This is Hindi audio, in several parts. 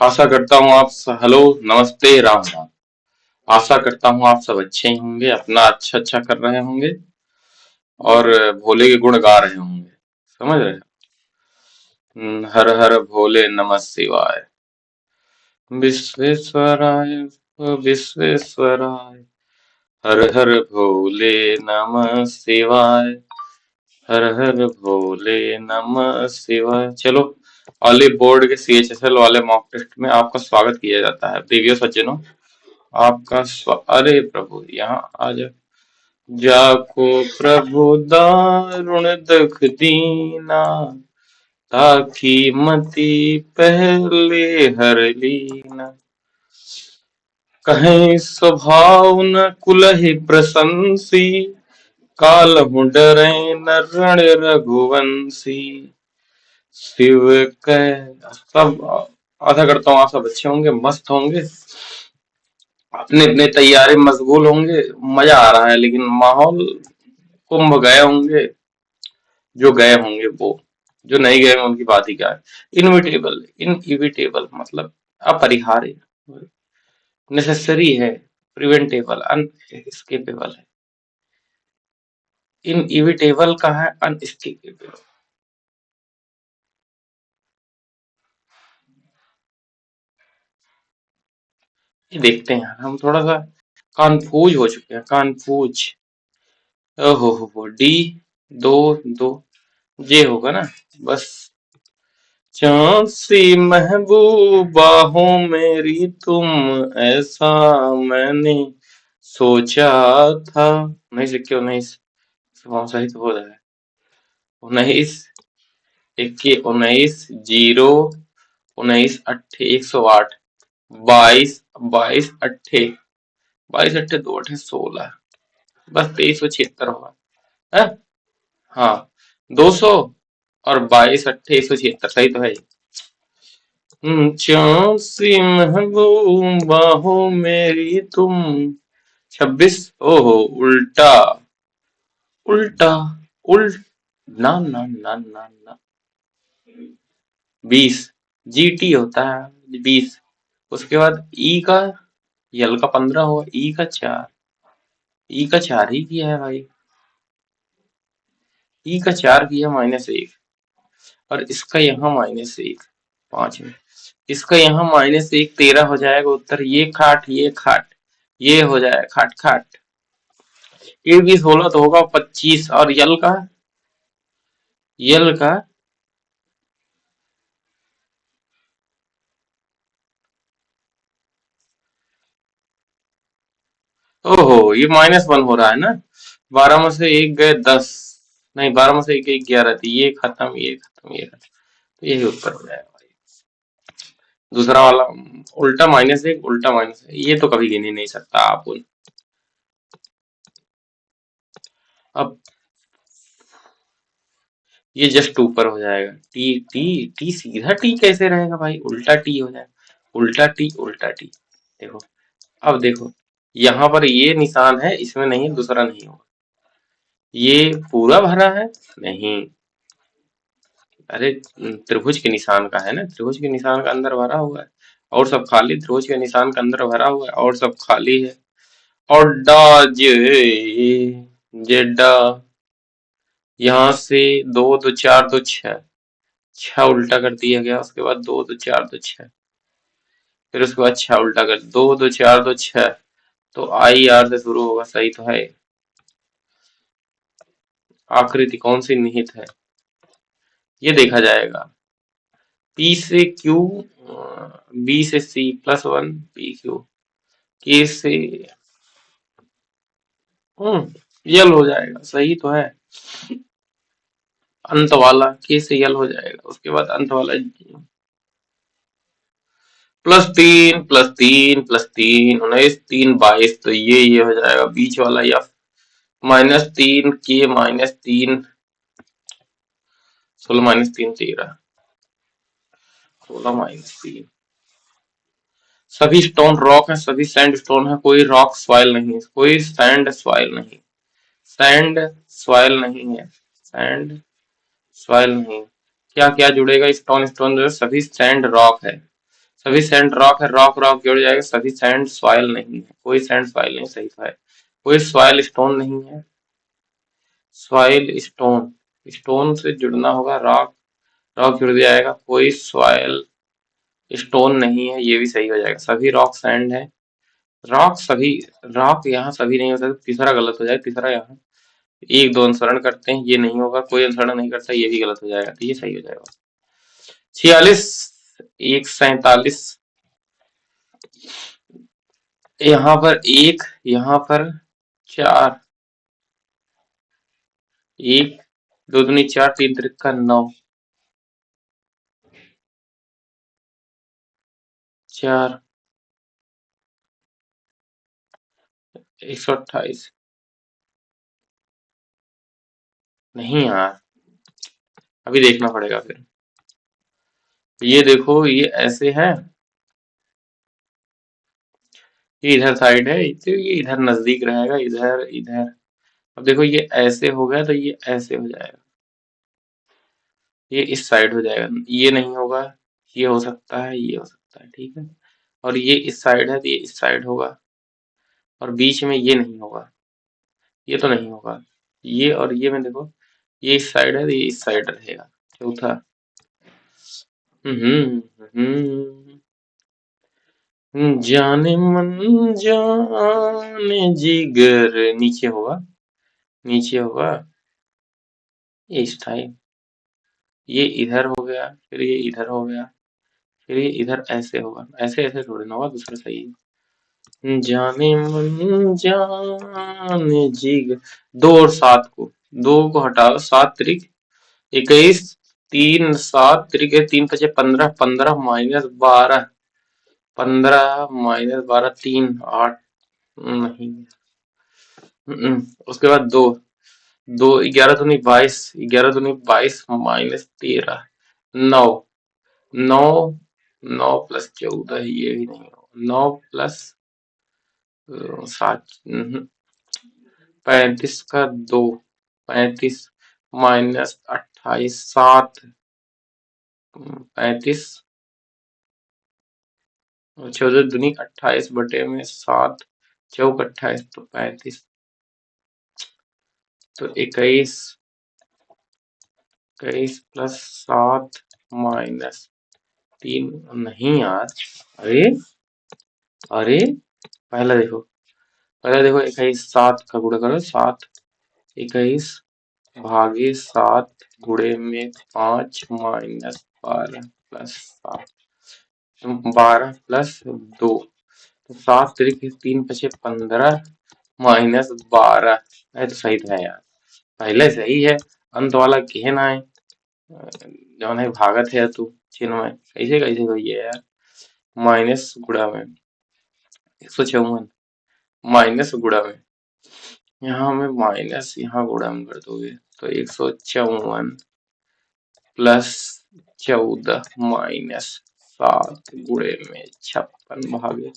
आशा करता हूँ हेलो, नमस्ते, राम राम। आशा करता हूँ आप सब अच्छे ही होंगे, अपना अच्छा अच्छा कर रहे होंगे और भोले के गुण गा रहे होंगे। समझ रहे हैं? हर हर भोले नमः शिवाय। विश्वेश्वराय विश्वेश्वराय। हर हर भोले नमः शिवाय। हर हर भोले नमः शिवाय। चलो, वाले बोर्ड के CHSL वाले मॉक टेस्ट में आपका स्वागत किया जाता है। प्रीवियस सज्जनों, आपका अरे प्रभु, यहाँ आ जा। जाको प्रभु दारुण दुख दीना, ताकि मति पहले हर लीना। कहीं स्वभाव न कुलहि प्रशंसी, कालहु डरे न रण रघुवंशी। शिव कै सब आशा करता हूँ आप सब अच्छे होंगे, मस्त होंगे, अपने अपने तैयारी में मशगूल होंगे। मजा आ रहा है, लेकिन माहौल कुंभ गए होंगे। जो गए होंगे वो, जो नहीं गए होंगे उनकी बात ही क्या है। इनविटेबल, इनइविटेबल मतलब अपरिहार्य, नेसेसरी है, प्रिवेंटेबल, अनएस्केपेबल है। इनइविटेबल का है अनएस्केपेबल। ये देखते हैं, हम थोड़ा सा कन्फ्यूज हो चुके हैं, कन्फ्यूज। ओहो डी, दो दो, ये होगा ना बस। चाँद सी महबूबा हो मेरी तुम, ऐसा मैंने सोचा था। 19 21 सही तो हो रहा है। 19 21 0 19 8 22 22 अट्ठे 22 8 2 8 16, बस 2376 होगा है। हाँ, 200 और 22 8 176 सही तो है। चाँद सी महबूबा हो मेरी तुम। 26, ओहो उल्टा, उल्टा, उल्ट, ना ना ना ना ना। 20, GT होता है 20। उसके बाद ई का, यल का 15 हुआ, ई का 4, ई का 4 ही किया है भाई। ई का 4 किया, -1, और इसका यहाँ -1, 5 में। इसका यहाँ -1 13 हो जाएगा उत्तर। ये खाट, ये खाट, ये हो जाए खाट खाट। ये भी 16 तो होगा 25, और यल का ओहो, ये -1 हो रहा है ना। 12 में से एक गए 10, नहीं 12 में से एक एक 11 थी। ये खत्म, ये खत्म, ये खत्म, तो यही उत्तर हो जाएगा भाई। दूसरा वाला उल्टा -1, उल्टा -1, ये तो कभी गिन ही नहीं सकता आप उन। अब ये जस्ट ऊपर हो जाएगा। टी टी टी सीधा टी कैसे रहेगा भाई, उल्टा टी हो जाएगा। उल्टा टी, उल्टा टी। देखो, अब देखो, यहाँ पर ये निशान है, इसमें नहीं है, दूसरा नहीं होगा। ये पूरा भरा है, नहीं। अरे, त्रिभुज के निशान का है ना, त्रिभुज के निशान का अंदर भरा हुआ है, और सब खाली। त्रिभुज के निशान का अंदर भरा हुआ है, और सब खाली है। और डा जेडा, यहाँ से 2 2 4 2 6, 6 उल्टा कर दिया गया। उसके बाद 2 2 4 2 6, फिर उसके बाद 6 उल्टा कर, 2 2 4 2 6, तो आई आर से शुरू होगा, सही तो है। आकृति कौन सी निहित है, ये देखा जाएगा। पी से क्यू, बी से सी +1, पी क्यू, के से यल हो जाएगा, सही तो है। अंत वाला के से यल हो जाएगा, उसके बाद अंत वाला +3 +3 +3 19 3 22, तो ये हो जाएगा बीच वाला, या -3 के -3 16 -3 13, 16 -3। सभी स्टोन रॉक है, सभी सैंड स्टोन है, कोई रॉक सॉइल नहीं है, कोई सैंड सॉइल नहीं, सैंड सॉइल नहीं है, सैंड सॉइल नहीं। क्या क्या जुड़ेगा, स्टोन स्टोन जो है, सभी सैंड रॉक है, सभी सैंड रॉक है, रॉक रॉक जुड़ जाएगा, सभी सैंड सॉइल नहीं है, कोई सैंड सॉइल नहीं, सही है। कोई सॉइल स्टोन नहीं है, सॉइल स्टोन, स्टोन से जुड़ना होगा, रॉक रॉक जुड़ जाएगा, कोई सॉइल स्टोन नहीं है, ये भी सही हो जाएगा। सभी रॉक सैंड है, रॉक सभी, रॉक यहाँ सभी नहीं हो सकता, तीसरा गलत हो जाएगा, तीसरा यहाँ एक दो अनुसरण करते हैं, ये नहीं होगा, कोई अनुसरण नहीं करता, ये भी गलत हो जाएगा, तो ये सही हो जाएगा। 46, एक 47, यहाँ पर एक, यहाँ पर चार, एक, दो दूनी चार, तीन तिरका 9, चार, 128, नहीं यार, अभी देखना पड़ेगा फिर। ये देखो, ये ऐसे है, ये इधर साइड है, तो ये इधर नजदीक रहेगा, इधर इधर। अब देखो ये ऐसे हो गया, तो ये ऐसे हो जाएगा, ये इस साइड हो जाएगा, ये नहीं होगा, ये हो सकता है, ये हो सकता है, ठीक है। और ये इस साइड है, तो ये इस साइड होगा, और बीच में ये नहीं होगा, ये तो नहीं होगा, ये और ये में देखो, ये इस साइड है, तो ये इस साइड रहेगा, चौथा। जाने मन, जाने जिगर, नीचे होगा, नीचे होगा, ये इस टाइम, ये इधर हो गया, फिर ये इधर हो गया, फिर ये इधर ऐसे होगा, ऐसे ऐसे थोड़ी ना होगा, दूसरा सही है। जाने मन, जाने जिगर, दो और सात को, दो को हटाओ, सात त्रिक 21, तीन सात त्रिक है, तीन पचे 15, 15 माइनस 12, 15 माइनस 12, 3 8, नहीं, उसके बाद दो, दो 11 दूनी 22, 11 दूनी 22 माइनस 13, 9, 9, 9 प्लस 14, ये भी नहीं हो, 9 प्लस 7, 35 का 2, 35 माइनस 28, 7, 35, 14 दूनी 28 बटे में 7, चौक 28, तो 35, तो 21, 21 प्लस 7 माइनस 3, नहीं यार, अरे, अरे, पहला देखो, पहला देखो, 21 7 का गुणा करो, 7, 21 भागे 7 गुणे में 5 माइनस 12 प्लस 7, 12 प्लस 2, तो 7 तरीके 3 पचे 15 माइनस 12, तो सही था यार, पहले सही है, अंत वाला कहना है, जौन है भागत है तू चिन्ह में, कैसे कैसे कोई है यार, माइनस गुणा में 154, माइनस गुणा में, यहाँ में माइनस, यहाँ गुणा में कर दोगे, तो 154 प्लस 14 माइनस 7 गुणे में 56 भागे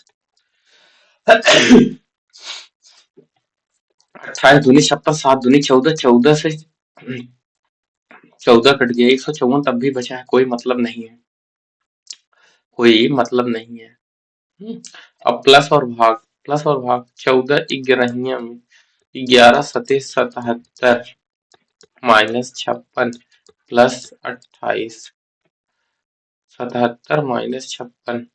28 दूनी 56, 7 दूनी 14, 14 से 14 कट गया, 154 तब भी बचा है, कोई मतलब नहीं है, कोई मतलब नहीं है। अब प्लस और भाग, प्लस और भाग, 14 ग्यारहिया में 11 सते 77 माइनस 56 प्लस 28, 77 माइनस 56,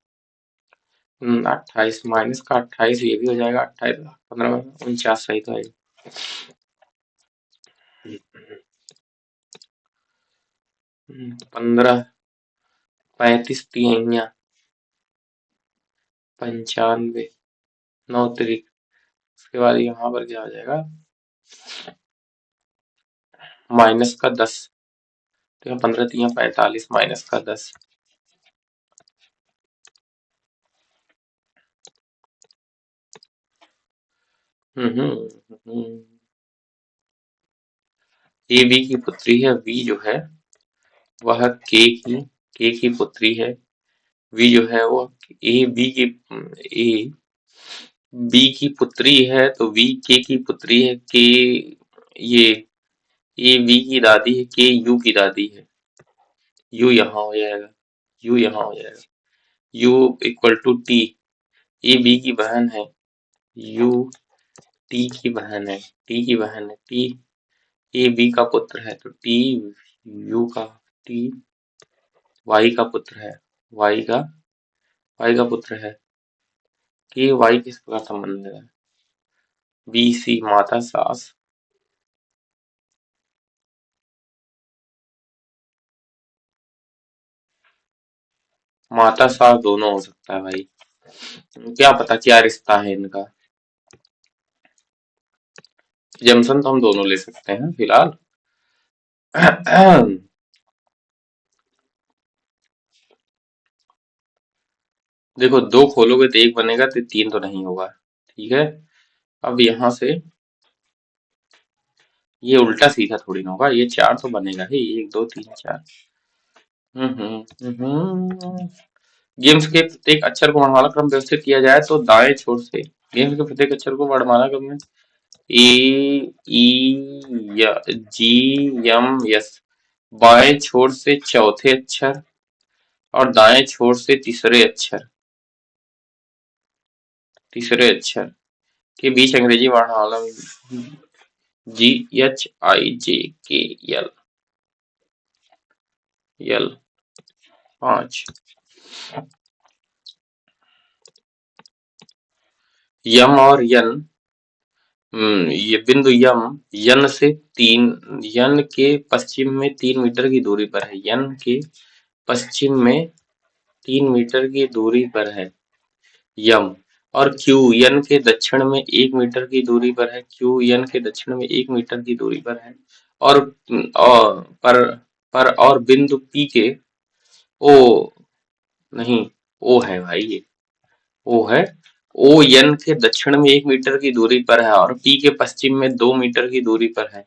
28 माइनस का 28, ये भी हो जाएगा 28, 15 49, सही तो है। 15, 35 तिहैया 95, 9 तरीक, उसके बाद यहाँ पर क्या हो जाएगा, माइनस का 10, तो 15 तिया 45 माइनस का 10, ए बी की पुत्री है, वी जो है वह के की पुत्री है, वी जो है वो ए बी की, ए बी की पुत्री है, तो वी के की पुत्री है, के ये ए बी की दादी है, के यू की दादी है, यू यहाँ हो जाएगा, यू यहाँ हो जाएगा, U equal to T, A B की बहन है, U T की बहन है, T की बहन है, T ए बी का पुत्र है, तो T U का T Y का पुत्र है, Y का पुत्र है, K Y किसका संबंध है? B C माता सास, माता सास दोनों हो सकता है भाई, क्या पता क्या रिश्ता है इनका। जमसन तो हम दोनों ले सकते हैं फिलहाल। देखो दो खोलोगे तो एक बनेगा, तो तीन तो नहीं होगा, ठीक है। अब यहाँ से ये उल्टा सीधा थोड़ी ना होगा, ये चार तो बनेगा ही, एक दो तीन चार। गेम्स के प्रत्येक अक्षर को वर्णमाला क्रम व्यवस्थित किया जाए तो दाएं छोर से गेम्स के प्रत्येक अक्षर को वर्णमाला क्रम में ए ई जी यम यस, बाएं छोर से चौथे अक्षर और दाएं छोर से तीसरे अक्षर के बीच अंग्रेजी वर्णमाला GHIJKL यल 5। यम और यन, ये बिंदु यम यन से तीन, यन के पश्चिम में 3 मीटर की दूरी पर है, यन के पश्चिम में 3 मीटर की दूरी पर है यम। और क्यू यन के दक्षिण में 1 मीटर की दूरी पर है, क्यू यन के दक्षिण में 1 मीटर की दूरी पर है। और और बिंदु पी के ओ नहीं, ओ है भाई, ये ओ है, ओ यन के दक्षिण में 1 मीटर की दूरी पर है और पी के पश्चिम में 2 मीटर की दूरी पर है,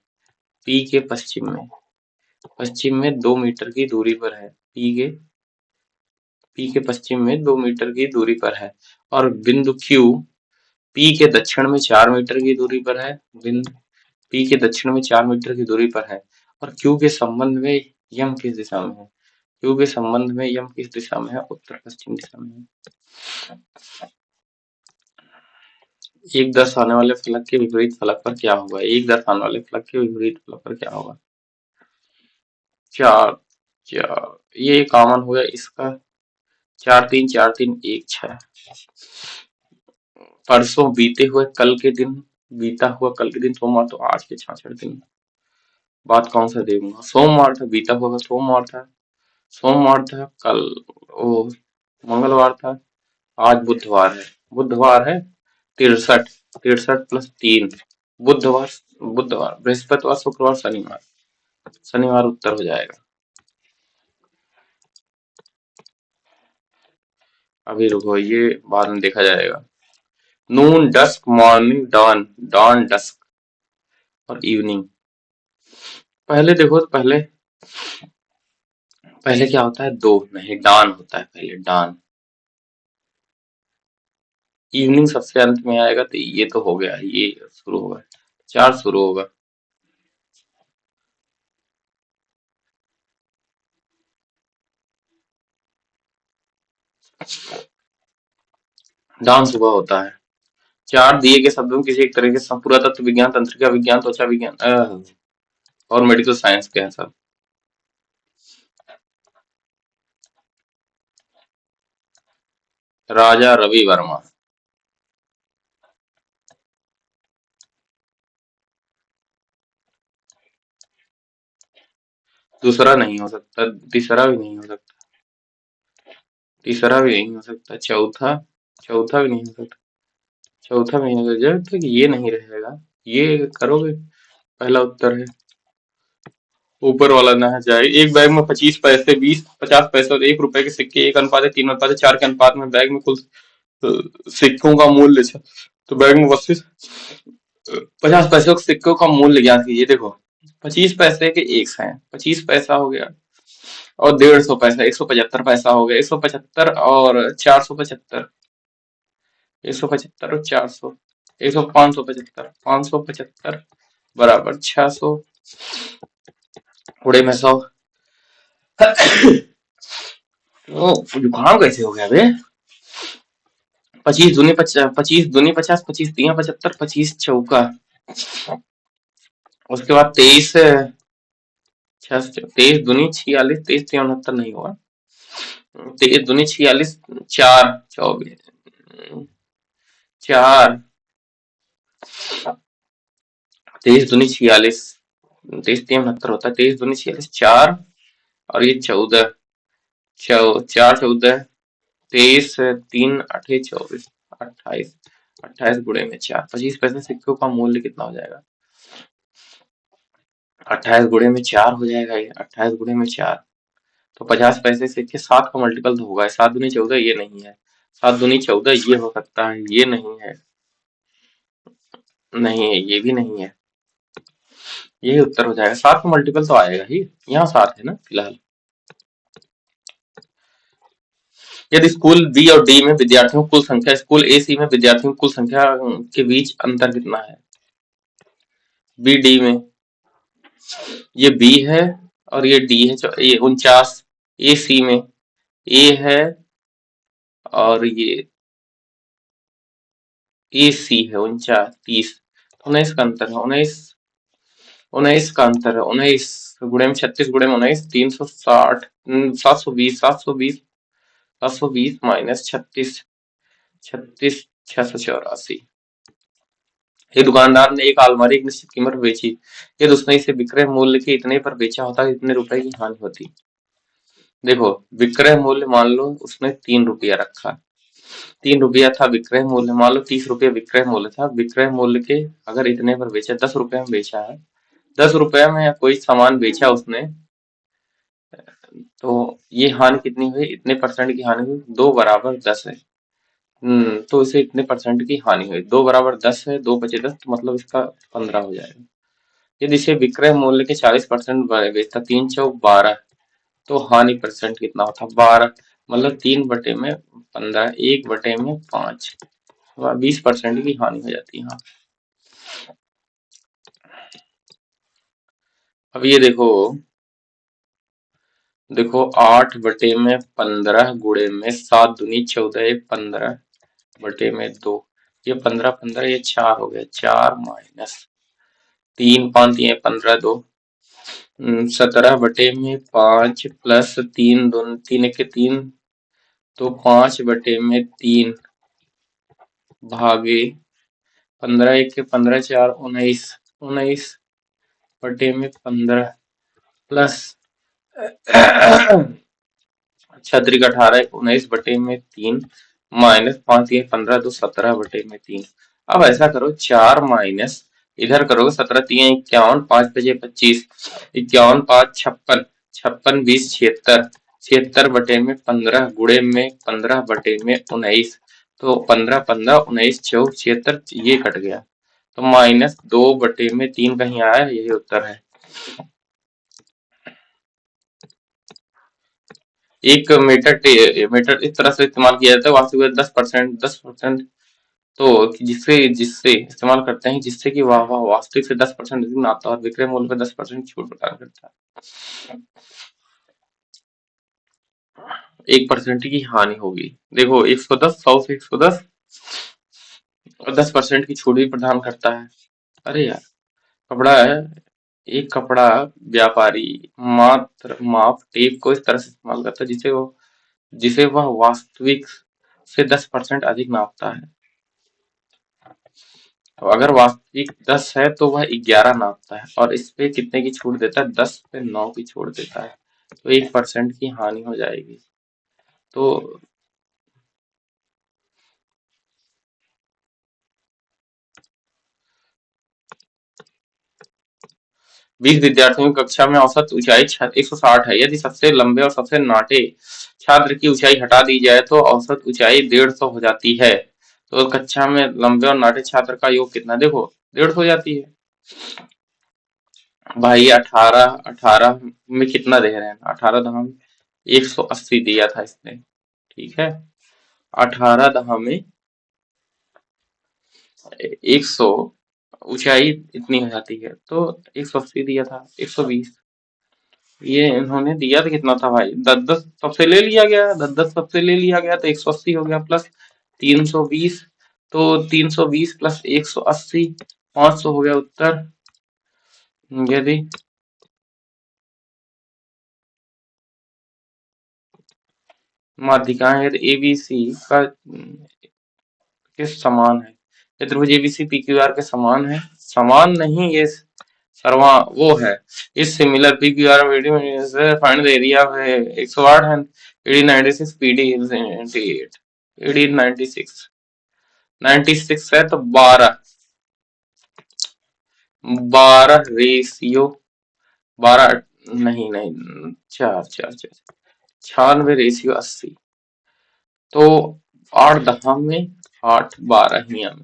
पी के पश्चिम में 2 मीटर की दूरी पर है, पी के पश्चिम में 2 मीटर की दूरी पर है। और बिंदु क्यू पी के दक्षिण में 4 मीटर की दूरी पर है, बिंदु पी के दक्षिण में 4 मीटर की दूरी पर है। और क्यू के संबंध में यम किस दिशा में है, क्यू के संबंध में यम किस दिशा में है, उत्तर पश्चिम दिशा में है। एक दर्शाने वाले फलक के विपरीत फलक पर क्या होगा, एक दर्शाने वाले फलक के विपरीत फलक पर क्या होगा? 4 4, ये कॉमन हो गया इसका, 4 3 4 3 1 6। परसों बीते हुए कल के दिन, बीता हुआ कल के दिन सोमवार, तो आज के 66 दिन बाद कौन सा देगा? सोमवार था, बीता हुआ सोमवार था, सोमवार था कल, ओ मंगलवार था, आज बुधवार है, बुधवार है। 63, 63 प्लस 3, बुधवार, बृहस्पतिवार शुक्रवार शनिवार, शनिवार उत्तर हो जाएगा। अभी रुको, ये बाद में देखा जाएगा। Noon dusk morning dawn, dawn dusk और इवनिंग। पहले देखो तो पहले पहले क्या होता है, दो नहीं डान होता है, पहले डान, इवनिंग सबसे अंत में आएगा, तो ये तो हो गया, ये शुरू होगा, 4 शुरू होगा। डान सुबह होता है। 4 दिए गए शब्दों में किसी एक तरह के पुरातत्व विज्ञान, तंत्रिका विज्ञान, त्वचा विज्ञान और मेडिकल साइंस के हैं सब। राजा रवि वर्मा। दूसरा नहीं हो सकता, तीसरा भी नहीं हो सकता, तीसरा भी नहीं हो सकता, चौथा, चौथा भी नहीं हो सकता, चौथा भी नहीं हो सकता, जब तक ये नहीं रहेगा, ये करोगे, पहला उत्तर है। ऊपर वाला ना जाए, एक बैग में 25 पैसे, 20 50 पैसे और 1 रुपए के सिक्के 1:3:4 के अनुपात में बैग में कुल सिक्कों का मूल्य है, तो बैग में 50 पैसों के सिक्कों का मूल्य ज्ञात कीजिए। देखो 25 पैसे के एक हैं, 25 पैसा हो गया और 150 पैसा, 175 पैसा हो गया, 175 और 475, 175 और 400, 575, 575 बराबर 600, उड़े में 100, तो जुकाम कैसे हो गया बे? 25 दूनी 50, 25 तिया 75, 25 चौका, उसके बाद 23 दूनी 46, 23 तिया 69 नहीं होगा। 23 दूनी 46, 4 24, 4, 23 दूनी 46, 23 तिया 69 होता है। 23 दूनी 46, 4 और ये 14, 4 14, 23 3 8 24, 28, 28 गुणे में 4, 25 पैसे सिक्कों का मूल्य कितना हो जाएगा? 28 गुणे में 4 हो जाएगा ये, 28 गुणे में 4, तो 50 पैसे सिक्के 7 का मल्टीपल तो होगा। 7 दूनी 14 ये नहीं है, 7 दूनी 14 ये हो सकता है, ये नहीं है, नहीं है, ये भी नहीं है, यही उत्तर हो जाएगा। 7 का मल्टीपल तो आएगा ही, यहाँ 7 है ना फिलहाल। यदि स्कूल बी और डी में विद्यार्थियों की कुल संख्या, स्कूल ए सी में विद्यार्थियों की कुल संख्या के बीच अंतर कितना है? बी डी में, ये बी है और ये डी है, ये 49। ए सी में ए है और ये ए सी है 49, 30, 19 का अंतर है। 19 का अंतर है। 19 गुणे में 36 गुणे में 19, 360, 720, 720, 720 माइनस 36, 36 684। एक दुकानदार ने एक अलमारी एक निश्चित कीमत पर बेची, यदि उसने इसे विक्रय मूल्य के इतने पर बेचा होता, इतने रुपए की हानि होती। देखो, विक्रय मूल्य मान लो उसने 3 रुपया रखा, 3 रुपया था विक्रय मूल्य, मान लो 30 रुपया विक्रय मूल्य था। विक्रय मूल्य के अगर इतने पर बेचा, 10 रुपए में बेचा है, 10 रुपया में कोई सामान बेचा उसने, तो ये हानि कितनी हुई? इतने परसेंट की हानि हुई, 2 बराबर 10 है। तो इसे इतने परसेंट की हानि हुई, 2 बराबर 10 है, 2 बचे 10, तो मतलब इसका 15 हो जाएगा। यदि इसे विक्रय मूल्य के 40% बेचता, 3 चौक 12, तो हानि परसेंट कितना होता? 12, मतलब 3/15, 1/5, 20% की हानि हो जाती है। हाँ, अब ये देखो, 8/15 गुणे में 7 दूनी 14, 15/2, ये 15 ये 4 हो गया, 4 माइनस 3 5 15 2, 17/5 प्लस 3 तो 5/3 भागे 15 1 4 19, 19/15 प्लस 6 3 18, 19/3 माइनस 5 3 15 2, 17/3। अब ऐसा करो, 4 माइनस इधर करोगे, 17 3 51, 5 5 25, 51 5 56, 56 20 76, 76/15 गुणे में 15/19, तो 15 15 19 चौक 76, ये कट गया, तो -2/3 कहीं आया, यही उत्तर है। एक मीटर इस तरह से इस्तेमाल किया जाता है, वास्तविक 10%, तो जिससे जिससे इस्तेमाल करते हैं, जिससे कि वह वास्तविक से 10% अधिक नापता है और विक्रय मूल्य पर 10% छूट प्रदान करता है। 1% की हानि होगी। देखो, 110, 100 से 110 और 10% की छूट भी प्रदान करता है। अरे यार, कपड़ा है, एक कपड़ा व्यापारी मात्र माप टेप को इस तरह से इस्तेमाल करता है जिसे वह वास्तविक से 10% अधिक नापता है। तो अगर वास्तविक 10 है तो वह 11 नापता है, और इस पे कितने की छूट देता है? 10 पे 9 की छूट देता है, तो 1% की हानि हो जाएगी। तो 20 विद्यार्थियों की कक्षा में औसत ऊंचाई 160 है। यदि सबसे लंबे और सबसे नाटे छात्र की ऊंचाई हटा दी जाए तो औसत ऊंचाई 150 हो जाती है। तो कक्षा में लंबे और नाटे छात्र का योग कितना? देखो, 150 हो जाती है भाई। 18 18 में कितना दे रहे हैं? 18 दहाम 180 दिया था इसने, ठीक है। 18 दहा में 100, ऊंचाई इतनी हो जाती है, तो 180 दिया था, 120, ये इन्होंने दिया तो कितना था भाई, 10-10 सबसे ले लिया गया, 10-10 सबसे ले लिया गया तो 180 हो गया, प्लस 320, तो 320 प्लस 180, 500 हो गया उत्तर। यदि माध्यिकाएं यदि एबीसी का के समान है, ये त्रिभुज एबीसी पीक्यूआर के समान है, समान नहीं, ये सर्वा वो है, इस सिमिलर पीक्यूआर वीडियो से फाइंड द एरिया है 108 है, एडी 96 पीडी 98, एडी 96 96 है तो 12, 12 रेशियो 12, नहीं नहीं, 4 4 4, 96 रेशियो 80, तो 8 दहा में 8 12 ही में,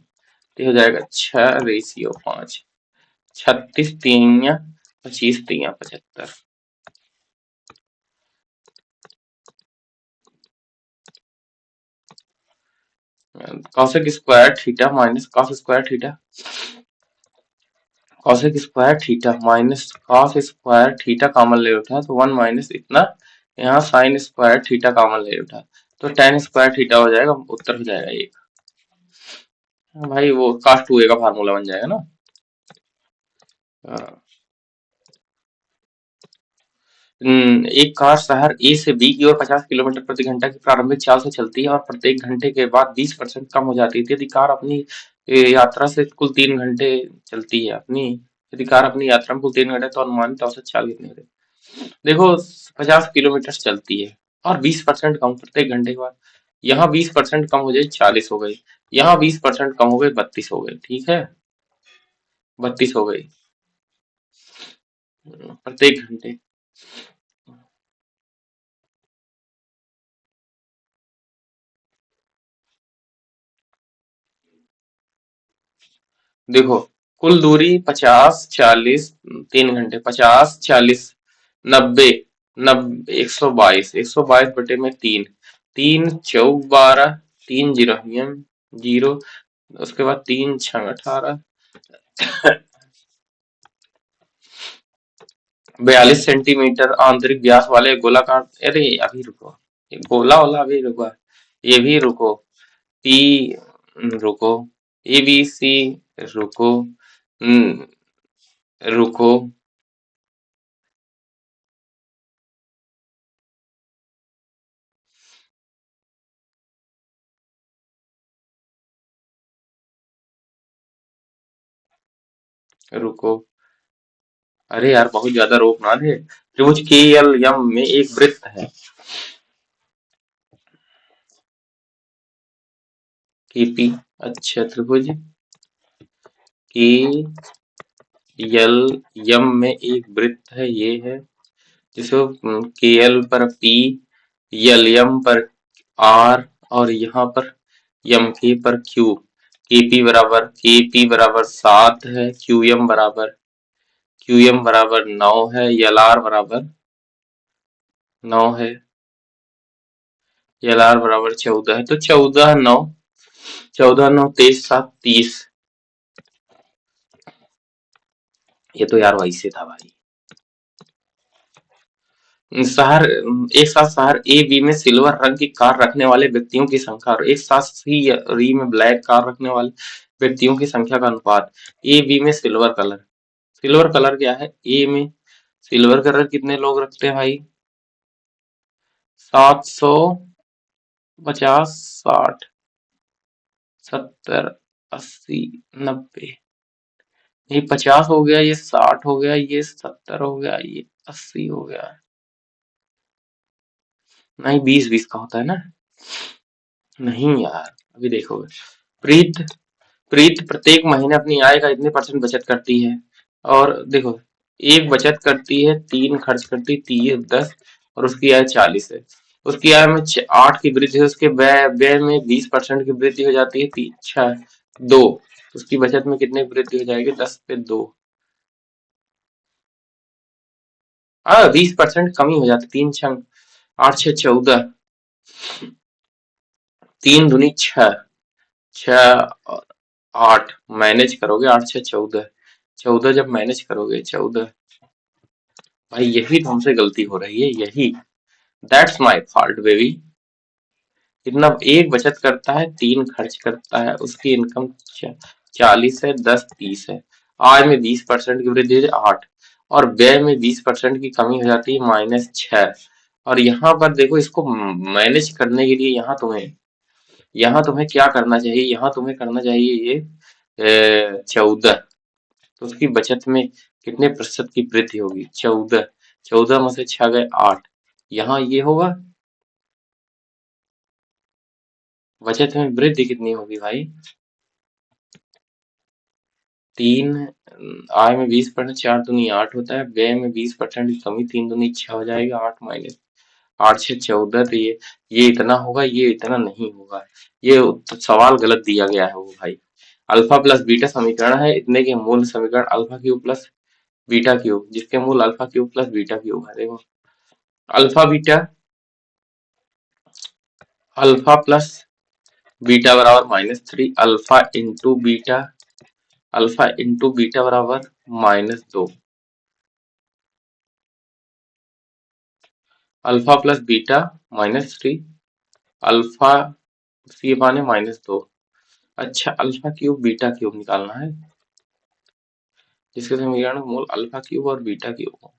तो हो जाएगा 6 ratio 5, 36 3 25 3 75। Cosec square theta minus cos square theta, cosec square theta minus cos square theta common ले उठा तो 1 माइनस इतना, यहाँ साइन स्क्वायर थीटा कॉमन ले उठा तो tan स्क्वायर थीटा हो जाएगा, उत्तर हो जाएगा एक। भाई वो cos 2a का फार्मूला बन जाएगा ना। हाँ। एक कार शहर ए से बी की ओर 50 किलोमीटर प्रति घंटा की प्रारंभिक चाल से चलती है और प्रत्येक घंटे के बाद 20% कम हो जाती है। यदि कार अपनी यात्रा से कुल 3 घंटे चलती है अपनी, यदि कार अपनी यात्रा में कुल 3 घंटे तो अनुमानित औसत चाल कितनी होती है? देखो 50 किलोमीटर चलती है और 20% कम प्रत्येक घंटे के बाद, यहाँ 20% कम हो जाए 40 हो गई, यहाँ 20% कम हो गई 32 हो गई, ठीक है, 32 हो गई प्रत्येक घंटे। देखो कुल दूरी 50 40 3 घंटे, 50 40 90 90 122, 122 बटे में 3, 3 चौक 12, 3 जीरो जीरो, उसके बाद 3 6 18, 42 सेंटीमीटर आंतरिक व्यास वाले गोलाकार, अरे अभी रुको, ये गोला वाला अभी रुको, ये भी रुको, पी रुको, ए बी सी रुको, रुको, रुको, अरे यार बहुत ज्यादा रोक ना दे। त्रिभुज के एल यम में एक वृत्त है, केपी, अच्छा त्रिभुज के एल यम में एक वृत्त है, ये है जिसको के एल पर पी, यल यम पर आर, और यहाँ पर यम के पर क्यू, के पी बराबर 7 है, क्यू एम बराबर 9 है, यल आर बराबर 9 है, यल आर बराबर 14 है, तो 14 9 23 7 30, ये तो यार वही से था भाई। शहर एक साथ शहर ए बी में सिल्वर रंग की कार रखने वाले व्यक्तियों की संख्या और एक साथ सी री में ब्लैक कार रखने वाले व्यक्तियों की संख्या का अनुपात। ए बी में सिल्वर कलर, सिल्वर कलर क्या है, ए में सिल्वर कलर कितने लोग रखते हैं भाई, 750 60 70 80 90, ये 50 हो गया, ये 60 हो गया, ये 70 हो गया, ये 80 हो गया, नहीं 20 20 का होता है ना, नहीं यार अभी देखोगे। प्रीत प्रीत प्रत्येक महीने अपनी आय का इतने परसेंट बचत करती है, और देखो एक बचत करती है, 3 खर्च करती है, 10 और उसकी आय 40 है, उसकी आय में 8 की वृद्धि है, उसके व्यय व्यय में 20% की वृद्धि हो जाती है, 2, उसकी बचत में कितने की वृद्धि हो जाएगी, 10 पे 2, 20% कमी हो जाती, 3 6 8 6 14, 3 दूनी 6, 6 8 मैनेज करोगे, 8 6 14, 14 जब मैनेज करोगे 14 भाई यही तो हमसे गलती हो रही है, यही। That's my fault baby. कितना, एक बचत करता है, तीन खर्च करता है, उसकी इनकम 40 है, 10 30 है। आय में 20% की वृद्धि है, 8। और व्यय में 20% की कमी हो जाती है, -6। और यहाँ पर देखो, इसको मैनेज करने के लिए यहाँ तुम्हें क्या करना चाहिए, यहाँ तुम्हें करना चाहिए ये 14। तो उसकी बचत में कितने प्रतिशत की वृद्धि होगी, 14। 14 में से 6 गए 8। यहाँ ये होगा, बचत में वृद्धि कितनी होगी भाई, 3। आय में 20%, 4 दूनी 8 होता है, व्यय में 20% की कमी, 3 दूनी 6 हो जाएगा, 8 माइनस 8 से 14। तो ये इतना होगा, ये इतना नहीं होगा। ये सवाल गलत दिया गया है वो भाई। अल्फा प्लस बीटा समीकरण है, इतने के मूल समीकरण alpha cube plus beta cube, जिसके मूल alpha cube plus beta cube है। देखो, alpha beta, alpha plus beta बराबर -3, अल्फा इंटू बीटा बराबर -2, अल्फा प्लस बीटा -3, अल्फा सी पाने -2। अच्छा, अल्फा क्यूब बीटा क्यूब निकालना है, जिसके समीकरण मूल अल्फा क्यूब और बीटा क्यूब हो।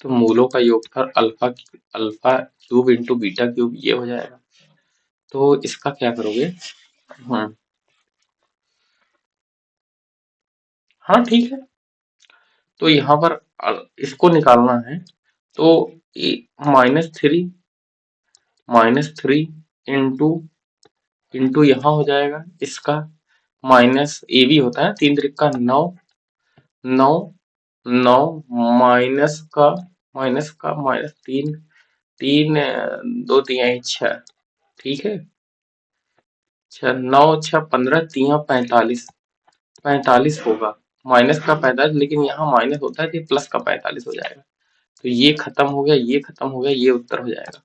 तो मूलों का योगफल alpha cube into beta cube ये हो जाएगा। तो इसका क्या करोगे? हाँ ठीक है। तो यहाँ पर इसको निकालना है, तो -3 इंटू इंटू यहाँ हो जाएगा इसका माइनस ए बी होता है, 3 त्रिक का 9, 9 9 माइनस का -3, 3 2 3 6। ठीक है, 6 9 6 15, 3 45, 45 होगा। माइनस का 45, लेकिन यहाँ माइनस होता है तो प्लस का 45 हो जाएगा। तो ये खत्म हो गया, ये खत्म हो गया, ये उत्तर हो जाएगा।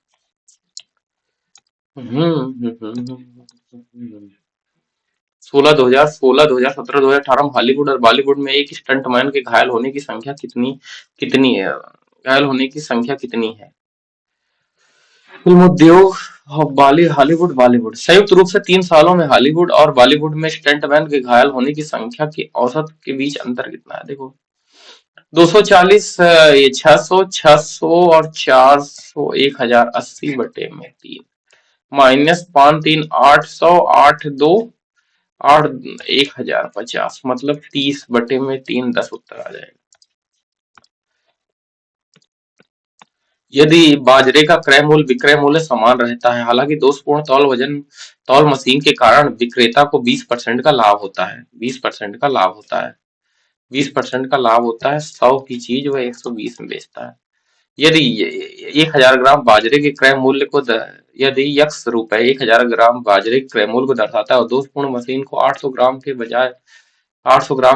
16 2017 2018 में हॉलीवुड और बॉलीवुड में एक स्टंटमैन के घायल होने की संख्या कितनी कितनी है, घायल होने की संख्या कितनी है? फिल्म उद्योग, हॉलीवुड बॉलीवुड संयुक्त रूप से 3 सालों में हॉलीवुड और बॉलीवुड में स्टंटमैन के घायल होने की संख्या के औसत के बीच अंतर कितना है? देखो, 240, ये 600, 600 और 400, 1080/3, -5 3 800, 8 2 8 1050, मतलब 30/3, 10 उत्तर आ जाएगा। यदि बाजरे का क्रय मूल्य विक्रय मूल्य समान रहता है, हालांकि दोषपूर्ण तौल मशीन के कारण विक्रेता को 20% का लाभ होता है, 20% का लाभ होता है, 20% का लाभ होता है, 100 की चीज वह 120 में बेचता है। यदि 1000 ग्राम बाजरे के क्रय मूल्य को यदि यक्स रुपए 1000 ग्राम बाजरे के क्रय मूल्य को दर्शाता है और दोषपूर्ण मशीन को 800 ग्राम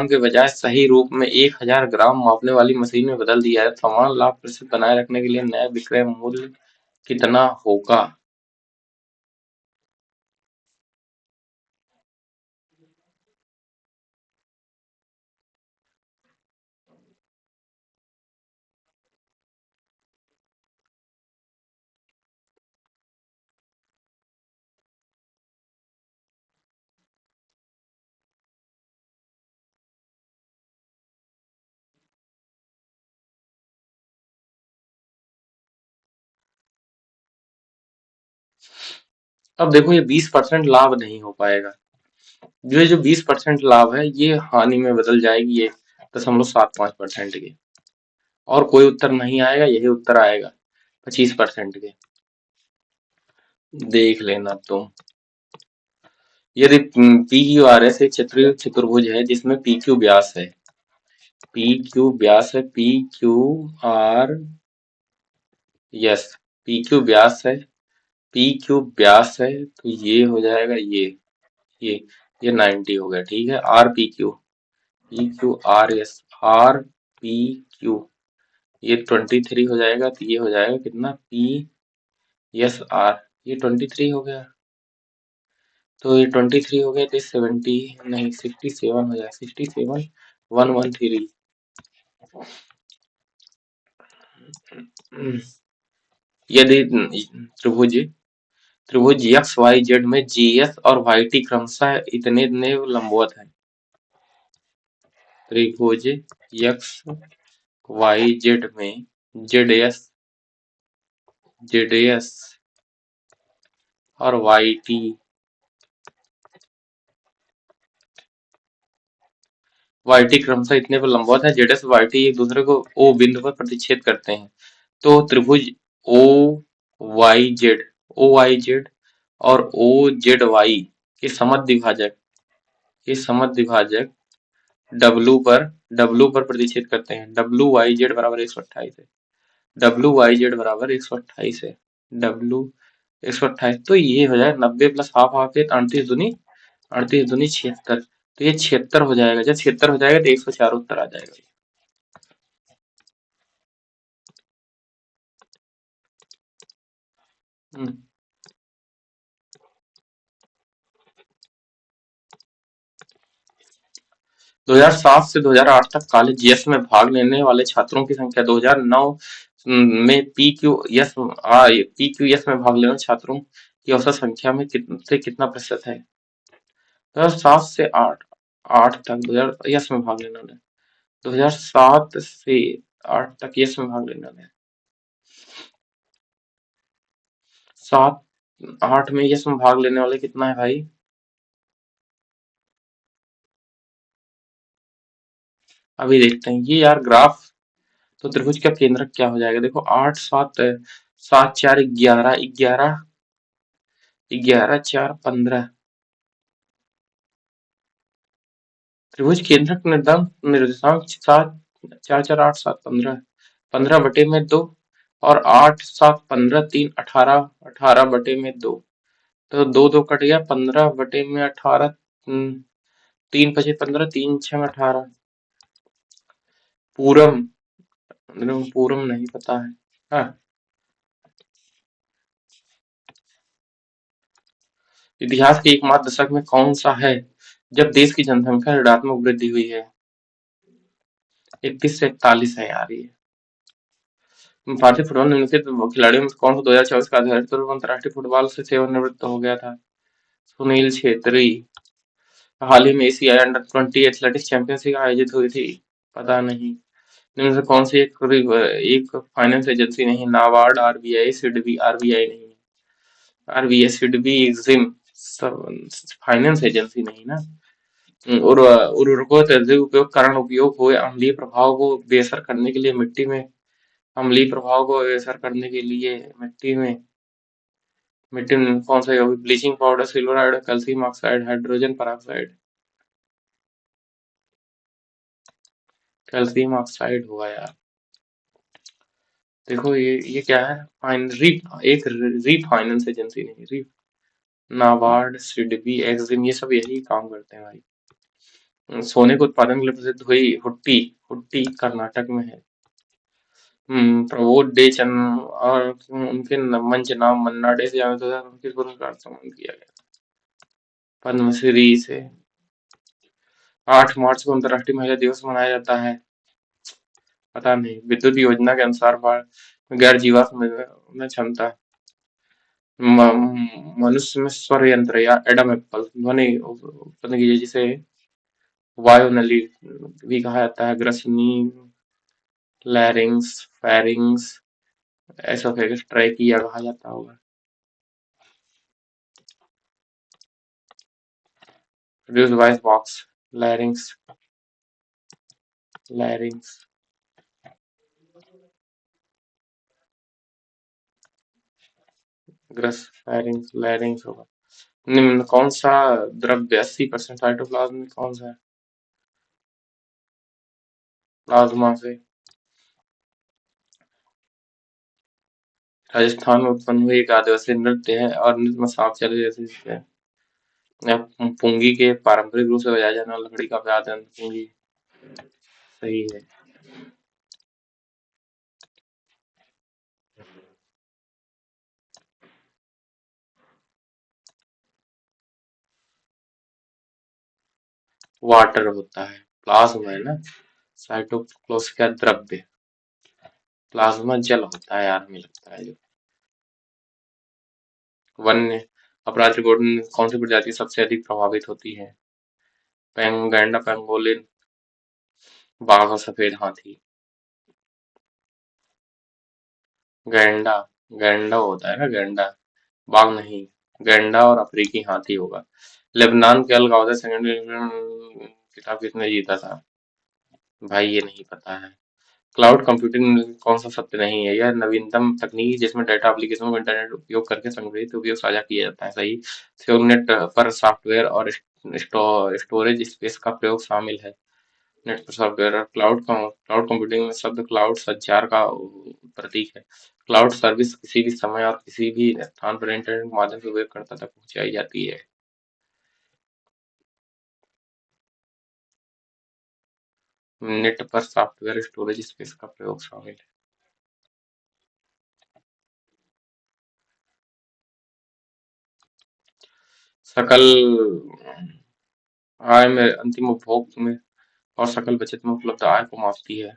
के बजाय सही रूप में 1000 ग्राम मापने वाली मशीन में बदल दिया है, समान लाभ प्रतिशत बनाए रखने के लिए नया विक्रय मूल्य कितना होगा? अब देखो, ये 20% लाभ नहीं हो पाएगा। जो 20% लाभ है ये हानि में बदल जाएगी, ये 0.75% के। और कोई उत्तर नहीं आएगा, यही उत्तर आएगा 25% के। देख लेना तुम। यदि पी क्यू आर एस एक चतुर्भुज है जिसमें पी क्यू व्यास है, पी क्यू व्यास है, P Q R, yes, P Q व्यास है, पी क्यू व्यास है, तो ये हो जाएगा ये ये 90 हो गया। ठीक है, R P Q R S, R P Q, ये 23 हो जाएगा, तो ये हो जाएगा कितना, पी एस आर, ये 23 हो गया। तो ये 23 हो गया, तो 70 नहीं 67 हो जाएगा, 67 113। यदि त्रिभुज त्रिभुज एक्स वाई जेड में जीएस और वाई टी क्रमशः इतने लंबवत है। त्रिभुज एक्स वाई जेड में जेड एस और वाई टी क्रमशः इतने पर लंबवत है। जेड एस वाई टी एक दूसरे को ओ बिंदु पर प्रतिच्छेद करते हैं। तो त्रिभुज ओ वाई जेड और ओ जेड वाई के समद्विभाजक डब्लू पर प्रतिच्छेद करते हैं। डब्लू वाई जेड बराबर 128 है। डब्लू 128, तो ये हो जाएगा 90 प्लस हाफ हाफ है, 38 दूनी 76। तो ये 76 हो जाएगा। जब 76 हो जाएगा तो 104 उत्तर आ जाएगा। 2007 से 2008 तक कॉलेज जीएस में भाग लेने वाले छात्रों की संख्या 2009 में पीक्यूएस में भाग लेने वाले छात्रों की औसत संख्या में से कितना प्रतिशत है? 2007 से 8 तक 2000 यस में भाग लेने वाले, 2007 से 8 तक यस में भाग लेने वाले, 7 8 में यस में भाग लेने वाले कितना है भाई? अभी देखते हैं ये यार ग्राफ। तो त्रिभुज का केंद्रक क्या हो जाएगा? देखो 8 7 7 4 11 11 11 4 15। त्रिभुज केंद्रक निर्देशांक 7 4 4 8 7 15, 15/2 और 8 7 15 3 18, 18/2। तो 2 2 कट गया, 15/18। 3 5 15, 3 6 18। पूरम पूरम नहीं पता है। हाँ, इतिहास के एकमात्र दशक में कौन सा है जब देश की जनसंख्या ऋणात्मक वृद्धि हुई है? 21 से 41 है यार ये। भारतीय फुटबॉल निम्नलिखित खिलाड़ियों में से कौन सा 2024 का आधिकारिक तौर पर अंतर्राष्ट्रीय फुटबॉल से सेवानिवृत्त हो गया था? सुनील छेत्री। हाल ही में एशियाई अंडर 20 एथलेटिक्स चैंपियनशिप आयोजित हुई थी, पता नहीं। इनमें से कौन सी एक फाइनेंस एजेंसी नहीं? नाबार्ड, आरबीआई, सिडबी। आरबीआई नहीं है, RBI SIDBI EXIM finance agency नहीं ना। उर्वरकों तथा उपयोग कारण उपयोग हुए अम्लीय प्रभाव को बेअसर करने के लिए मिट्टी में कौन सा होगी? Bleaching powder, silver iodide, calcium oxide, hydrogen peroxide. Calcium oxide हुआ यार। देखो ये क्या है? फाइन री एक री फाइनेंस एजेंसी नहीं, री। नाबार्ड, सिडबी, एक्जिम, ये सब यही काम करते हैं भाई। सोने के उत्पादन के लिए प्रसिद्ध हुई हुट्टी हुट्टी कर्नाटक में है। प्रबोध डे चंद और उनके मंच नाम मन्ना डे से जाना जाता है, किस पुरस्कार से सम्मानित किया गया? पद्मश्री से। 8 मार्च को अंतर्राष्ट्रीय महिला दिवस मनाया जाता है, पता नहीं। विद्युत योजना के अनुसार गैर जीवाश्म में क्षमता। मनुष्य में स्वर यंत्र या एडम एप्पल ध्वनि उत्पन्न की, जिसे वायु नली भी कहा जाता है। ग्रसनी, लैरिंग्स, फेरिंग्स, एसोफेगस, ट्रैकिया कहा जाता होगा। Produce voice box, लैरिंग्स लैरिंग्स। Gross pharynx लैरिंग्स होगा। निम्न कौन सा द्रव्य 80% साइटोप्लाज्म में कौन सा है? प्लाज्मा से। राजस्थान में उत्पन्न हुई एक आदिवासी नृत्य है और नृत्य में सांप चले जैसे है। पुंगी के पारंपरिक रूप से बजाया जाने वाला लकड़ी का वाद्य यंत्र पुंगी सही है। वाटर होता है, प्लाज्मा है ना। साइटोप्लाज्म द्रव्य, प्लाज्मा जल होता है यार, हमें लगता है जो। वन्य अपराध रिपोर्ट में कौन सी प्रजाति सबसे अधिक प्रभावित होती है? गैंडा, पेंगोलिन, बाघ और सफेद हाथी। गैंडा, गैंडा होता है ना, गैंडा, बाघ नहीं। गैंडा और अफ्रीकी हाथी होगा। लेबनान के अल कायदा सेकेंड खिताब किसने जीता था? भाई ये नहीं पता है। क्लाउड कंप्यूटिंग कौन सा सत्य नहीं है? यह नवीनतम तकनीक है जिसमें डेटा एप्लीकेशन को इंटरनेट उपयोग करके संग्रहित उपयोग साझा किया जाता है। सही। सिग्नेट पर सॉफ्टवेयर और स्टोरेज स्पेस का प्रयोग शामिल है। नेट पर सॉफ्टवेयर और क्लाउड कंप्यूटिंग में शब्द क्लाउड संचार का प्रतीक है। क्लाउड सर्विस किसी भी समय और किसी भी स्थान पर इंटरनेट के माध्यम से उपयोगकर्ता तक पहुंचाई जाती है। नेट पर सॉफ्टवेयर स्टोरेज स्पेस का प्रयोग शामिल है। सकल आय में अंतिम उपभोग में और सकल बचत में उपलब्ध आय को मापती है।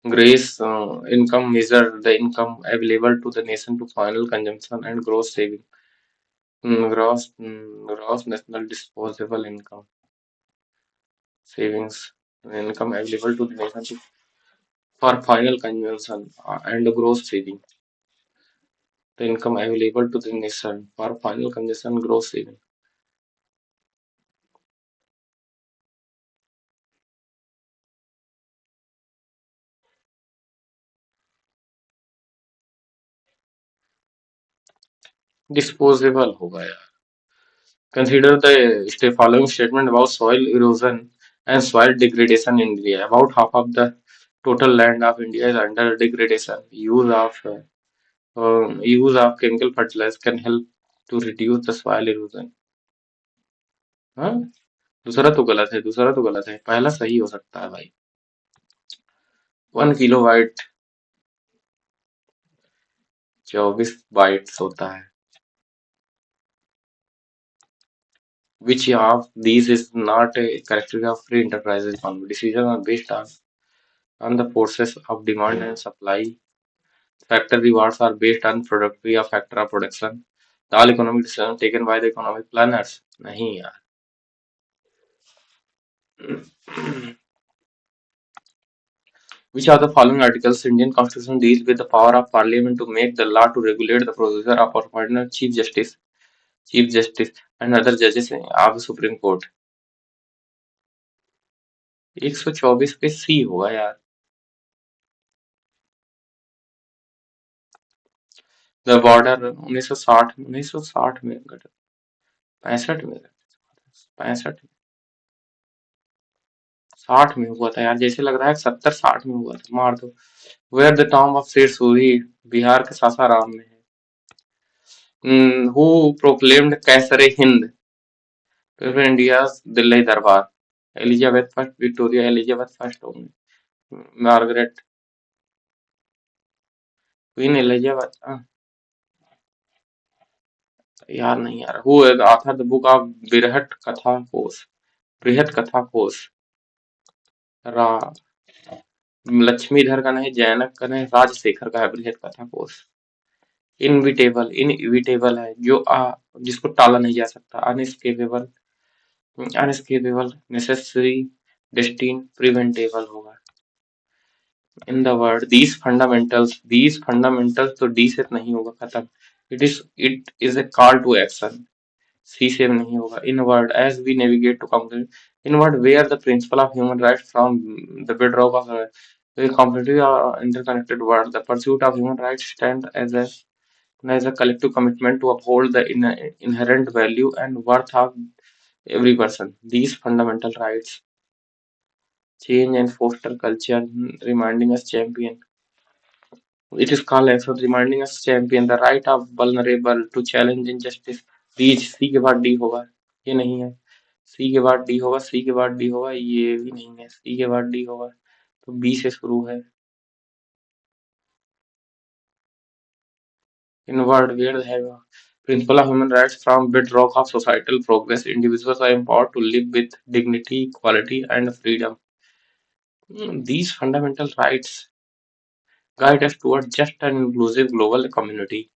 Gross income measure the income available to the nation to final consumption and gross saving. Gross national disposable income savings, income available to the nation for final consumption and gross saving. The income available to the nation for final consumption, gross saving. Disposable होगा यार. Consider the following statement about soil erosion and soil degradation in India. About half of the total land of India is under degradation. Use of chemical fertilizers can help to reduce the soil erosion. हाँ, दूसरा तो गलत है, दूसरा तो गलत है, पहला सही हो सकता है भाई। 1 किलो वाइट 24 बाइट्स होता है। Which of these is not a characteristic of free enterprise economy? Decisions are based on the forces of demand and supply. Factor rewards are based on productivity of factor of production. All economic decisions taken by the economic planners. नहीं यार। Which of the following articles Indian Constitution deals with the power of Parliament to make the law to regulate the procedure of appointment Chief Justice and other judges of the Supreme Court? 124 पे सी होगा यार। द बॉर्डर 1960 में गठन 65 में 65 60 में हुआ था यार, जैसे लग रहा है 70-60 में हुआ था, मार दो। वेयर द टॉम ऑफ शेर सूरी बिहार के सासाराम में है। हु प्रोक्लेम्ड कैसरे हिंद India Delhi Durbar? Elizabeth first, Victoria Elizabeth first होंगी, मार्गरेट, क्वीन एलिजाबेथ। यार नहीं यार। Who author the book of Brihat Katha कोश? रा लक्ष्मीधर का नहीं, जैनक का नहीं, राजशेखर का है बृहत कथा कोश। इनइविटेबल है जो जिसको टाला नहीं जा सकता। अनएस्केपेबल, नेसेसरी, डेस्टिन, प्रिवेंटेबल होगा। In the word these fundamentals तो डी से नहीं होगा, खत्म। It is a call to action, C से नहीं होगा। In word as we navigate to complete, in word where the principle of human rights from the bedrock of completely interconnected world. The pursuit of human rights stand as a collective commitment to uphold the inherent value and worth of every person. These fundamental rights change and foster culture, reminding us champion. It is called as reminding us champion the right of vulnerable to challenge injustice. Reach सी के बाद डी होगा, ये नहीं है। सी के बाद डी होगा, सी के बाद डी होगा, ये भी नहीं है। सी के बाद डी होगा तो बी से शुरू है। In word where है Principle of human rights from bedrock of societal progress. Individuals are empowered to live with dignity, equality, and freedom. These fundamental rights guide us toward just an inclusive global community.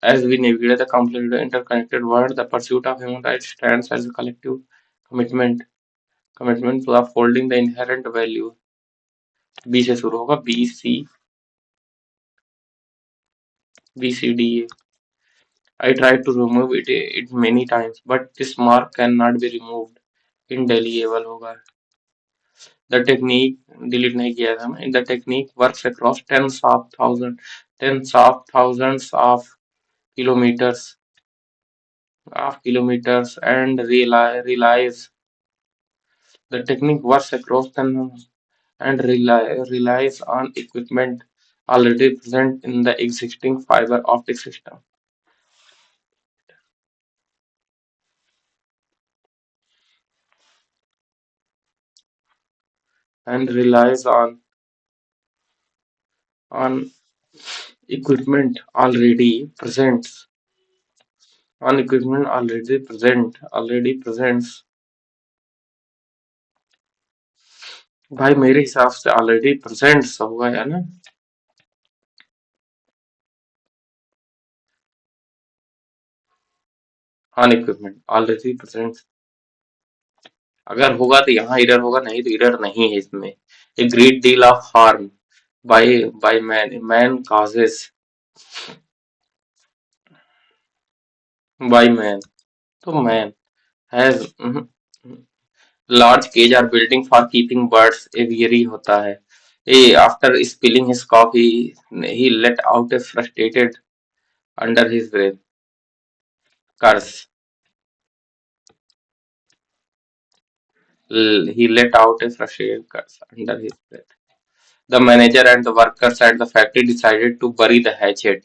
As we navigate the complex interconnected world, the pursuit of human rights stands as a collective commitment commitment to upholding the inherent value. B से शुरू होगा BCDA. I tried to remove it many times, but this mark cannot be removed. Indelible होगा. The technique delete नहीं किया था मैं. The technique works across tens of thousands of kilometers and relies the technique works across tens and relies on equipment already present in the existing fiber optic system and relies on equipment already presents भाई मेरे हिसाब से ऑलरेडी प्रेजेंट्स होगा या ना ऑन इक्विपमेंट ऑलरेडी प्रेजेंट्स अगर होगा तो यहाँ एरर होगा नहीं तो एरर नहीं है इसमें a great deal of harm by man causes by man तो man has large cage are building for keeping birds aviary होता है a after spilling his coffee he let out a frustrated under his breath curse he let out a frustrated curse under his breath. The manager and the workers at the factory decided to bury the hatchet,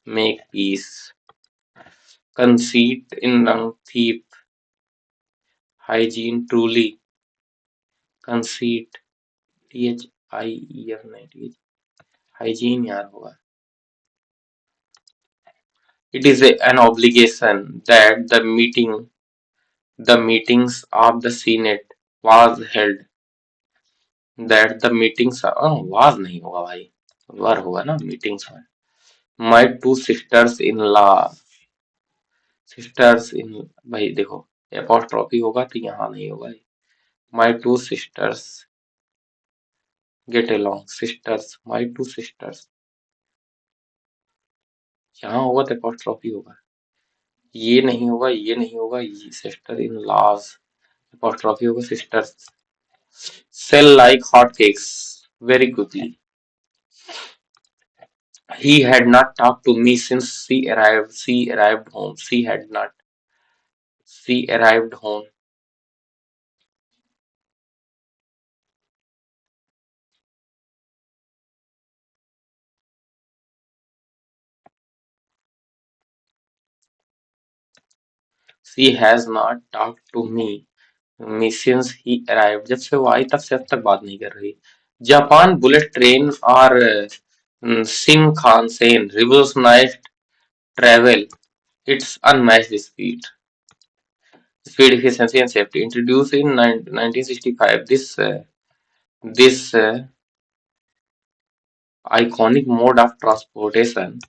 make peace. Conceit in young thief, hygiene truly. Conceit, THIEF नहीं TH, hygiene यार होगा. It is an obligation that the meetings of the Senate was held. That the meetings was नहीं होगा भाई, वर होगा ना meetings में. My two sisters in भाई देखो apostrophe होगा तो यहाँ नहीं होगा. My two sisters get along. Sisters, my two sisters. यहाँ होगा तो apostrophe होगा. ये नहीं होगा, ये नहीं होगा. Sister in laws. Apostrophe होगा sisters. Sell like hotcakes very quickly. He had not talked to me since she arrived. She arrived home. She had not. She arrived home. She has not talked to me since he arrived. जब से वो आई तब से अब तक बात नहीं कर रही. जापान बुलेट ट्रेन और Shinkansen revolutionized travel. Its unmatched speed, efficiency, and safety. Introduced in 1965, this iconic mode of transportation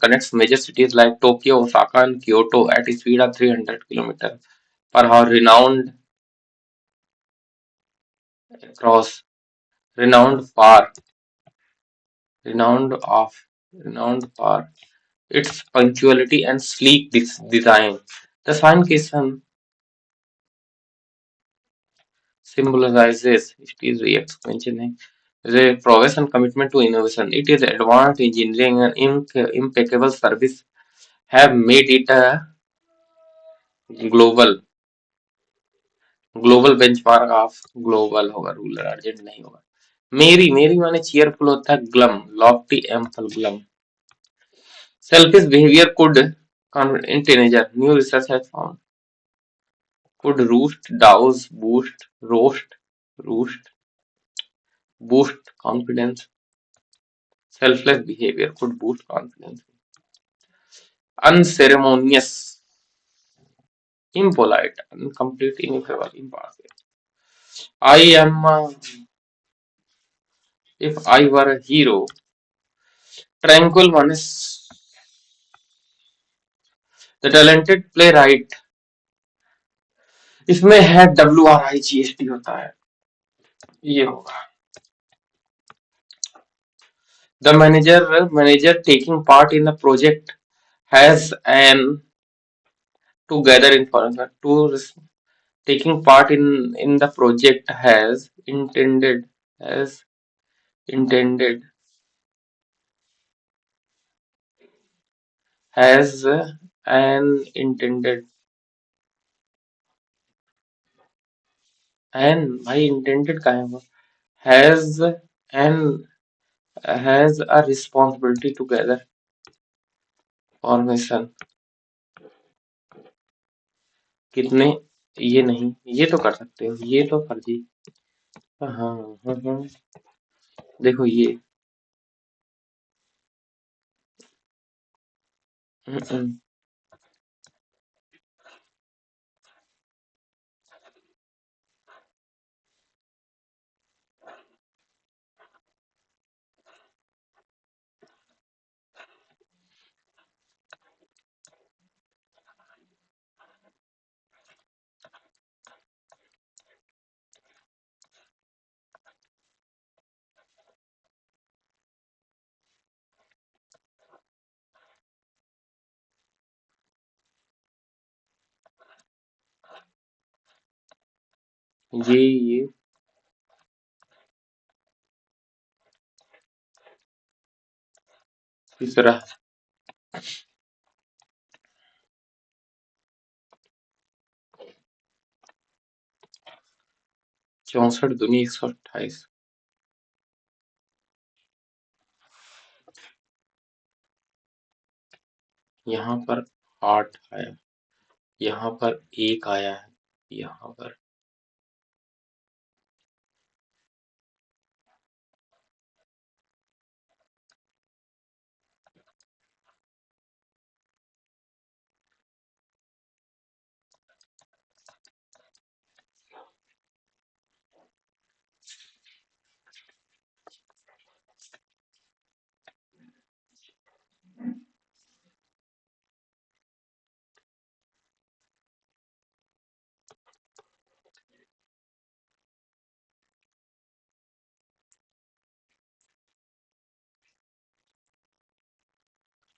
connects major cities like Tokyo, Osaka, and Kyoto at a speed of 300 km per hour, across renowned for renowned of renowned for its punctuality and sleek design. The Sankesan symbolizes it is the expansion the progress and commitment to innovation. It is advanced engineering and impeccable service have made it a global global benchmark of global होगा रूलर अर्जेंट नहीं होगा. मेरी मेरी माने चीयरफुल होता है glum Lofty ample glum. Selfish behavior in teenager. New research has found could roost boost confidence. Selfless behavior could boost confidence. unceremonious, impolite, incomplete, ineffable, impartial. I am, if I were a hero, tranquil one is the talented playwright. इसमें है WRIGST होता है, ये होगा. The manager taking part in the project has an to gather information to taking part in the project has intended has an intended and भाई intended का है वो has an has a responsibility to gather information. कितने, ये नहीं, ये तो कर सकते हो, ये तो फर्जी. हाँ हाँ हाँ, देखो ये ये तीसरा 64 दूनी 128. यहाँ पर 8 आया, यहाँ पर 1 आया है, यहाँ पर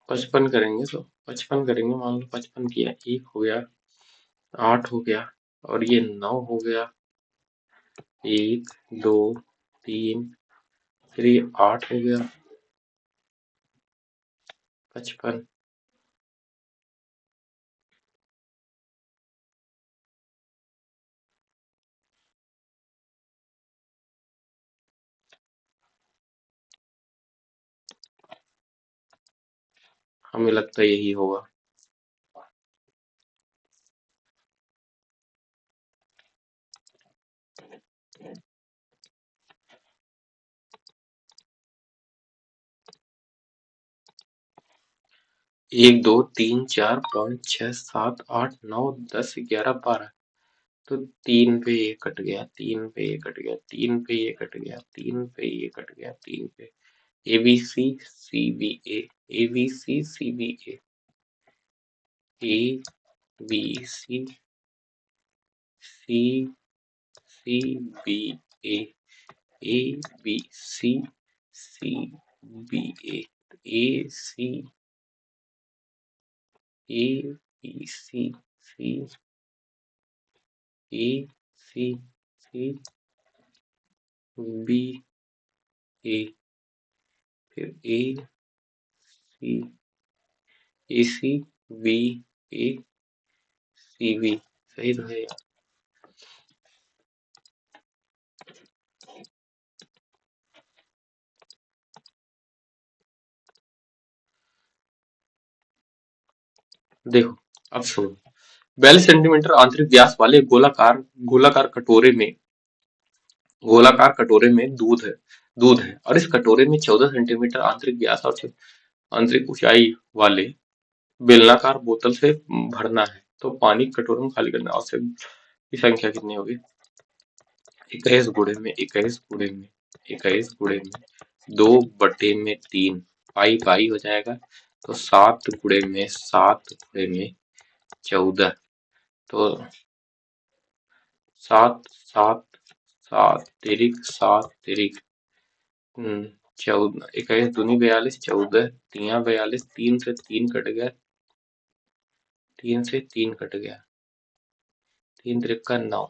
पचपन करेंगे, तो 55 करेंगे, मान लो 55 किया, 1 हो गया, 8 हो गया, और ये 9 हो गया, 1 2 3, फिर ये 8 हो गया, 55. हमें लगता है यही होगा. एक 2 3 4 5 6 7 8 9 10 11 12, तो 3 पे ये कट गया, 3 पे ये कट गया, 3 पे ये कट गया, 3 पे ये कट गया, 3 पे ABC CBA ABC CBA ABC CBA ABC CBA AC ABC CBA, फिर ACBA सही तो है यार. देखो अब सुनो, 42 सेंटीमीटर आंतरिक व्यास वाले गोलाकार कटोरे में दूध है और इस कटोरे में 14 सेंटीमीटर आंतरिक व्यास और आंतरिक ऊंचाई वाले बेलनाकार बोतल से भरना है तो पानी कटोरे में खाली करना है। औसत की संख्या कितनी होगी? 21 2 बटे में 3 पाई पाई हो जाएगा तो 7 गुणे में 14 तो 7 7 7 तिरिक 14 21 दूनी 42 14 तिया 42 3 से 3 कट गया 3 त्रिक का 9।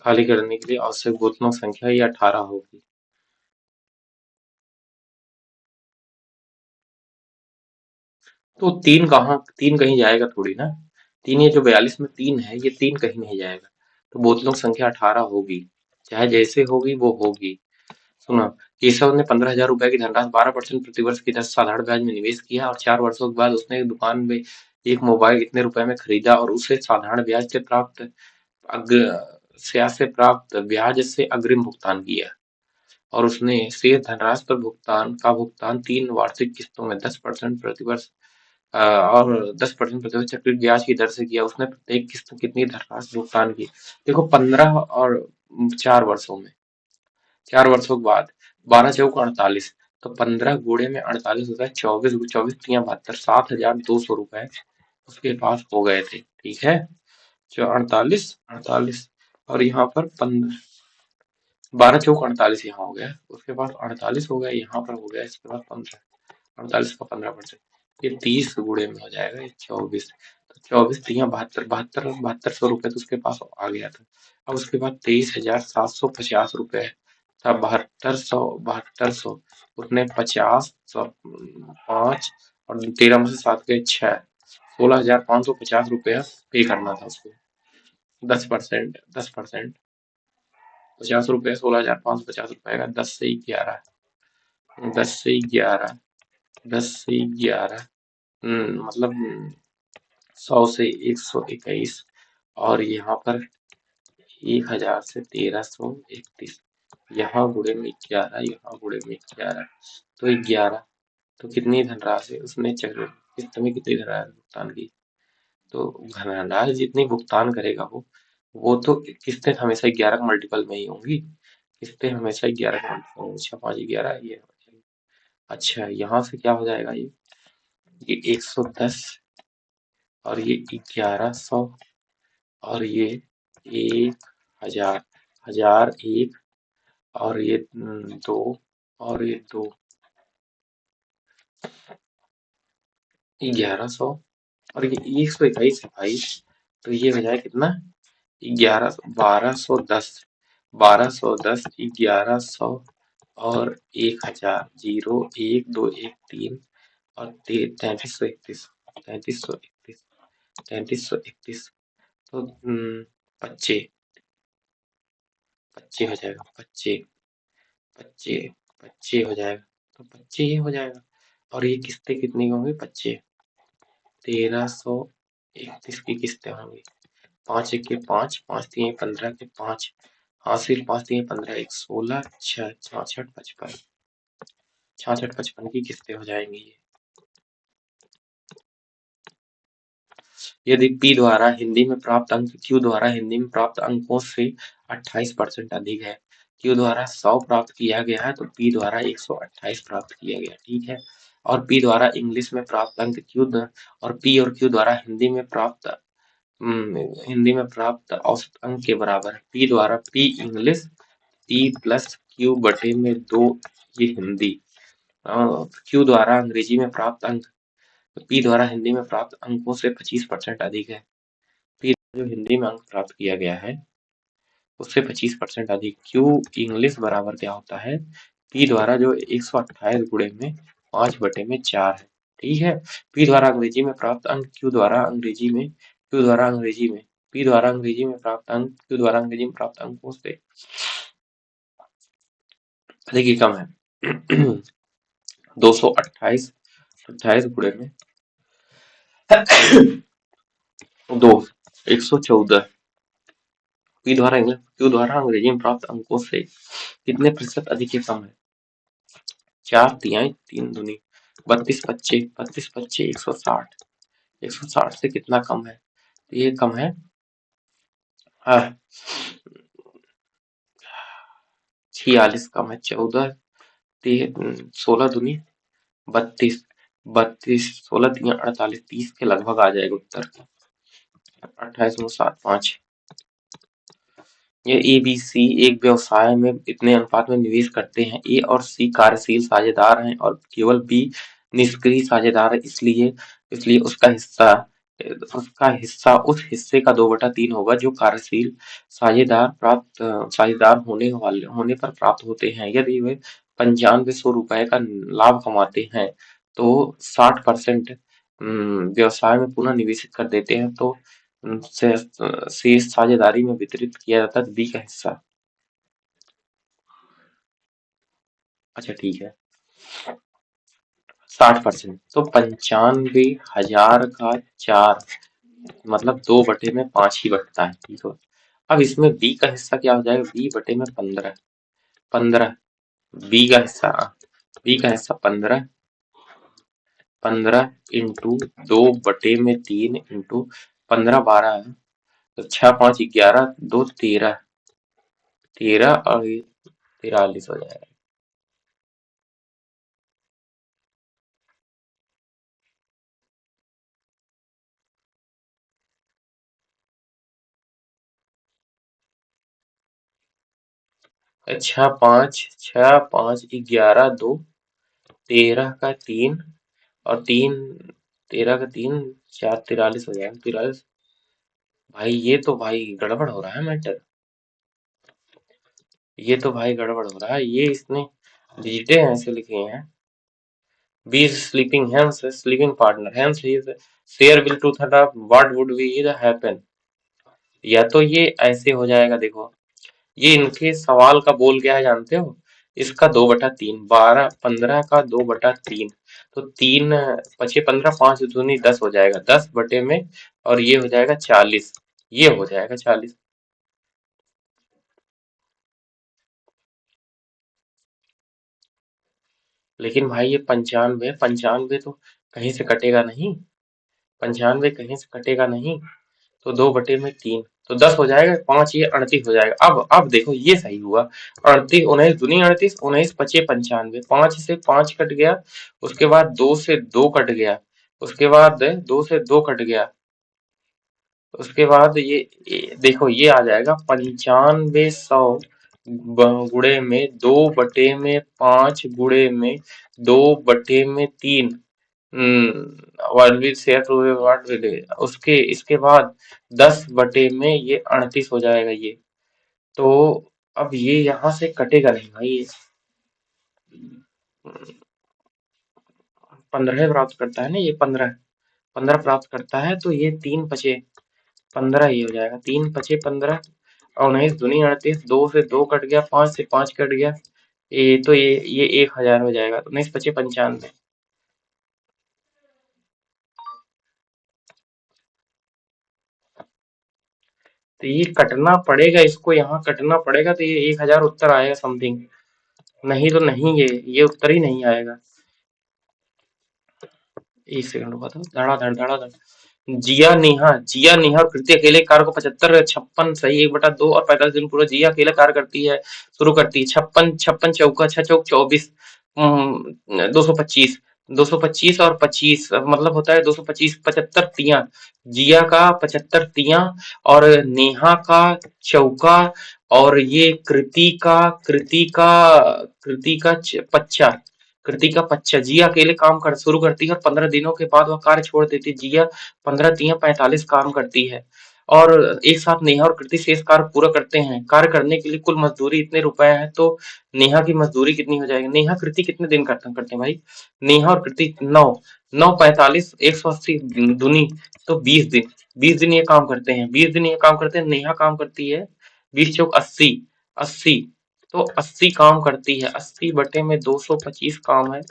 खाली करने के लिए आवश्यक बोतलों की संख्या ये 18 होगी। तो 3 कहीं जाएगा थोड़ी ना। 3 ये जो 42 में 3 है ये 3 कहीं नहीं जाएगा तो बोतलों की संख्या 18 होगी। चाहे जैसे होगी वो होगी। सुनो, केशव ने 15,000 रुपए की धनराशि 12% प्रतिवर्ष की दर से साधारण ब्याज में निवेश किया और 4 वर्षों के बाद उसने एक दुकान में एक मोबाइल इतने रुपए में खरीदा और उसे साधारण ब्याज से प्राप्त ब्याज से अग्रिम भुगतान किया और उसने शेष धनराशि पर भुगतान 3 वार्षिक किस्तों में 10% प्रतिवर्ष और 10% प्रतिवर्ष चक्रवृद्धि ब्याज की दर से किया। उसने प्रत्येक किस्त कितनी धनराशि भुगतान की? देखो 15 और 4 वर्षों में 4 वर्षों के बाद 12 चौक 48 तो 15 गुणे में 48 होता है 24 24 तिया 72 7,200 रुपए उसके पास हो गए थे। ठीक है, जो 48 और यहाँ पर 12 चौक 48 यहाँ हो गया उसके पास 48 हो गया यहाँ पर हो गया इसके पास 15 48 का 15% ये 30 गुणे में हो जाएगा ये 24 तो 24 तिया 72 7200 रुपए तो उसके पास आ गया था। अब उसके बाद 23,750 रुपए था 7200 उसने 50 5 और 13 में से 7 गए 6 16,550 रुपया पे करना था उसको 10% 50 रुपये 16,550 रुपए का 10 से 11 10 से 11 मतलब 100 से 121 और यहाँ पर 1,000 से 1,331 यहाँ गुणे में 11 यहाँ गुणे में 11 तो 11 तो कितनी धनराशि उसने चक्र किस्त में कितनी धनराशि भुगतान की? तो धनराशि जितनी भुगतान करेगा वो तो किस्तें हमेशा 11 का मल्टीपल में ही होंगी। किस्तें हमेशा 11 का मल्टीपल होंगी 6 5 11 ये हो जाएगा। अच्छा यहाँ से क्या हो जाएगा ये 110 और ये 1100 और ये 1,000 1,001 और ये 2 और ये 2 1100 और ये 121 है भाई तो ये हो जाए कितना 1210 1210 1100 और 1,000 0 1 2 1 3 और 3331 3331 3331 तो 25 25 हो जाएगा 25 25 25 हो जाएगा तो 25 ही हो जाएगा और ये किस्तें कितनी होंगी 25 1331 की किस्तें होंगी 5 एक के 5 5 3 15 के 5 हासिल 5 3 15 1 16 6 66 55 66 55 की किस्तें हो जाएंगी ये। यदि P द्वारा हिंदी में प्राप्त अंक Q द्वारा हिंदी में प्राप्त अंकों से 28% अधिक है। Q द्वारा 100 प्राप्त किया गया है तो P द्वारा 128 प्राप्त किया गया ठीक है और P द्वारा इंग्लिश में प्राप्त अंक और P और Q द्वारा हिंदी में प्राप्त औसत अंक के बराबर है। P द्वारा P English P plus Q बटे में 2 ये हिंदी Q द्वारा अंग्रेजी में प्राप्त अंक P द्वारा हिंदी में प्राप्त अंकों से 25% अधिक है। P जो हिंदी में अंक प्राप्त किया गया है उससे 25% अधिक Q इंग्लिश बराबर क्या होता है P द्वारा जो 128 गुणे में 5 बटे में 4 है ठीक है। P द्वारा अंग्रेजी में प्राप्त अंक Q द्वारा अंग्रेजी में P द्वारा अंग्रेजी में प्राप्त अंक Q द्वारा अंग्रेजी में प्राप्त अंकों से अधिक ही कम है। 228, 28 गुणे में दो, 114। क्यू द्वारा अंग्रेजी में प्राप्त अंकों से कितने प्रतिशत अधिक या कम है? 4 तिहाई 3 दूनी 32 पच्चे 160। 160 से कितना कम है? ये कम है 46, कम है 14। 16 दूनी 32, 32 16 48, 30 के लगभग आ जाएगा उत्तर। 28,7,5। ये ए बी सी एक व्यवसाय में इतने अनुपात में निवेश करते हैं। ए और सी कार्यशील साझेदार हैं और केवल बी निष्क्रिय साझेदार है, इसलिए इसलिए उसका हिस्सा उस हिस्से का 2/3 होगा जो कार्यशील साझेदार होने पर प्राप्त होते हैं। यदि वे 9500 रुपए का लाभ कमाते हैं तो 60% व्यवसाय में पुनः निवेशित कर देते हैं, तो शेष साझेदारी में वितरित किया जाता है बी का हिस्सा। अच्छा ठीक है, 60%, तो 95,000 का 4 मतलब 2/5 ही बचता है। ठीक है, अब इसमें बी का हिस्सा क्या हो जाएगा? बी/15, 15 बी का हिस्सा, 15 इंटू 2/3 इंटू 15 12 है, तो 6 5 11 2 13, 13 और 43 हो जाएगा। छः पाँच 11 2 13 का 3 और 3 13 का 3 4 43 हो जाएगा। 43 भाई, ये तो भाई गड़बड़ हो रहा है मैटर। ये तो भाई गड़बड़ हो रहा है, ये इसने डिजिटे ऐसे लिखे हैं। B is sleeping, hence sleeping partner, hence he is share will two third of what would be the happen. या तो ये ऐसे हो जाएगा, देखो ये इनके सवाल का बोल क्या है जानते हो? इसका 2/3, 12 15 का 2/3, तो 3 पचे 15, 5 दूनी 10 हो जाएगा, 10 बटे में, और ये हो जाएगा 40, ये हो जाएगा 40। लेकिन भाई ये 95, 95 तो कहीं से कटेगा नहीं, 95 कहीं से कटेगा नहीं, तो 2/3 तो 10 हो जाएगा, 5 ये 38 हो जाएगा। अब देखो ये सही हुआ। 38 19 दूनी 38, 19 पचे 95, 5 से 5 कट गया, उसके बाद 2 से 2 कट गया, उसके बाद 2 से 2 कट गया, उसके बाद ये देखो ये आ जाएगा 9500 गुणे में 2/5 गुणे में 2/3। What will share to what will, उसके इसके बाद 10/में ये 38 हो जाएगा ये। तो अब ये यहाँ से कटेगा नहीं भाई, ये 15 प्राप्त करता है ना, ये 15 15 प्राप्त करता है, तो ये 3 पचे 15 ही हो जाएगा, 3 पचे 15 और 19 दूनी 38, 2 से 2 कट गया, 5 से 5 कट गया, ये 1000 हो जाएगा, 19 पचे 95। तो ये कटना पड़ेगा, इसको यहाँ कटना पड़ेगा, तो ये 1000 उत्तर आएगा समथिंग। नहीं तो नहीं, ये उत्तर ही नहीं आएगा। एक सेकंड रुका था, धड़ाधड़ धड़ाधड़। जिया नेहा और कृति अकेले कार्य को 75 56 सही 1/2 और 45 दिन पूरा जिया अकेले कार्य करती है, शुरू करती है। 56 56 चौका 6 चौक 24, 225, 225 और 25 मतलब होता है 225, 75 तिया, जिया का 75 तिया, और नेहा का चौका, और ये पच्चा, कृति का पच्चा। जिया अकेले काम कर शुरू करती है और 15 दिनों के बाद वह कार्य छोड़ देती है। जिया 15 तिया 45 काम करती है, और एक साथ नेहा और कृति शेष कार्य पूरा करते हैं। कार्य करने के लिए कुल मजदूरी इतने रुपए है, तो नेहा की मजदूरी कितनी हो जाएगी? नेहा कृति कितने दिन करते हैं भाई? नेहा और कृति 9 9 45 180 दूनी, तो 20 दिन, 20 दिन ये काम करते हैं, 20 दिन ये काम करते हैं। नेहा काम करती है 20 चौक 80, 80 तो 80 काम करती है, 80 बटे में 225 काम है,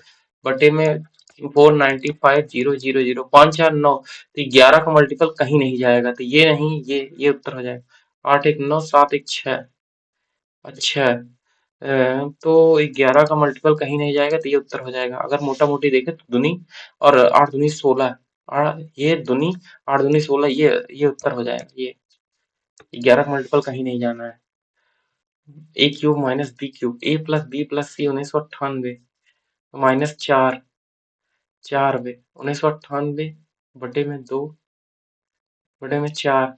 बटे में 495 जीरो जीरो जीरो 5 4 9, तो 11 का मल्टीपल कहीं नहीं जाएगा, तो ये नहीं, ये उत्तर हो जाएगा। 8 1 9 7 1 6। अच्छा, तो 11 का मल्टीपल कहीं नहीं जाएगा, तो ये उत्तर हो जाएगा। अगर मोटा मोटी देखे तो दुनी, और 8 दूनी 16, ये दुनी, 8 दूनी 16, ये उत्तर हो जाएगा। ये 11 का मल्टीपल कहीं नहीं जाना है। ए क्यूब माइनस बी क्यूब, ए प्लस बी प्लस सी 1998, माइनस 4, 4 1998 बटे में 2 बटे में 4,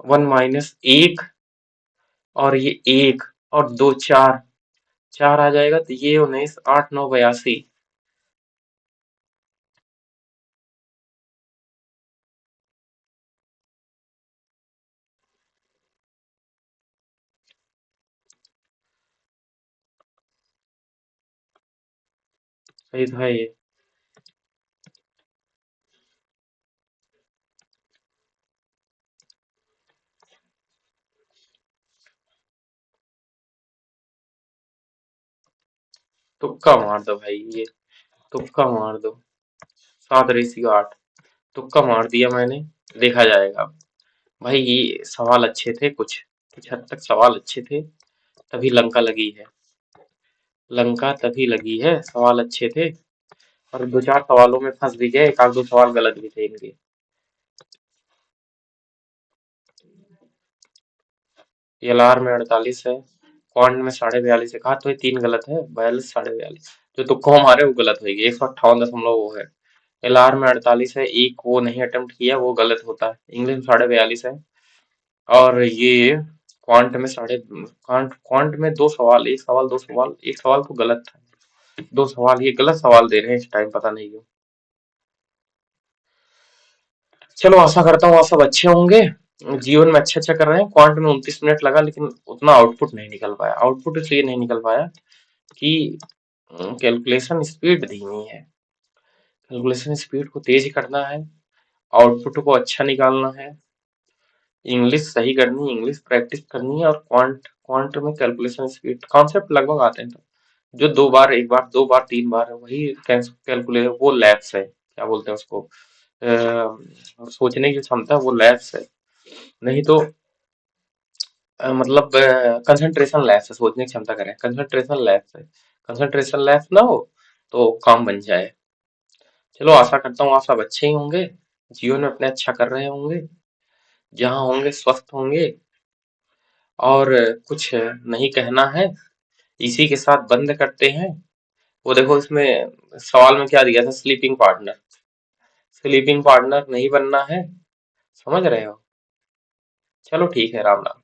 1 माइनस 1, और ये 1 और 2 4, 4 आ जाएगा, तो ये 19 8 9 82। सही था ये। तुक्का मार दो भाई, ये तुक्का मार दो। 7 रेशियो 8, तुक्का मार दिया मैंने, देखा जाएगा अब। भाई ये सवाल अच्छे थे, कुछ हद तक सवाल अच्छे थे, तभी लंका लगी है। लंका तभी लगी है, सवाल अच्छे थे, और 2 4 सवालों में फंस भी गए, एक आध दो सवाल गलत भी थे इनके। एलआर में 48 है, क्वांट में 42.5 है, कहा तो ये 3 गलत है, 42 42.5, जो तुक्का मारे वो गलत होगी। 158 वो है। एलआर में 48 है, एक वो नहीं अटेम्प्ट किया, वो गलत होता है। इंग्लिश में 42.5 है, और ये क्वांट में क्वांट में 2 सवाल, एक सवाल 2 सवाल, एक सवाल तो गलत था। 2 सवाल ये गलत सवाल दे रहे हैं इस टाइम, पता नहीं क्यों। चलो आशा करता हूँ आप सब अच्छे होंगे, जीवन में अच्छा अच्छा कर रहे हैं। क्वांट में 29 मिनट लगा, लेकिन उतना आउटपुट नहीं निकल पाया। आउटपुट इसलिए नहीं निकल पाया कि कैलकुलेशन स्पीड धीमी है। कैलकुलेशन स्पीड को तेज करना है, आउटपुट को अच्छा निकालना है, इंग्लिश सही करनी है, इंग्लिश प्रैक्टिस करनी है, और क्वांट क्वांट में कैलकुलेशन स्पीड कॉन्सेप्ट लगभग आते हैं। तो जो 2 बार, 1 बार, 2 बार, 3 बार है, वही कैलकुलेट, वो लैप्स है, क्या बोलते हैं उसको, सोचने की क्षमता, वो लैप्स है। नहीं तो मतलब कंसंट्रेशन लैप्स है, सोचने की क्षमता करें, कंसंट्रेशन लैप्स है। कंसंट्रेशन लैप्स ना हो तो काम बन जाए। चलो आशा करता हूँ आप सब अच्छे ही होंगे, जीवन में अपने अच्छा कर रहे होंगे, जहाँ होंगे स्वस्थ होंगे, और कुछ नहीं कहना है। इसी के साथ बंद करते हैं। वो देखो इसमें सवाल में क्या दिया था, स्लीपिंग पार्टनर। स्लीपिंग पार्टनर नहीं बनना है, समझ रहे हो। चलो ठीक है, राम राम।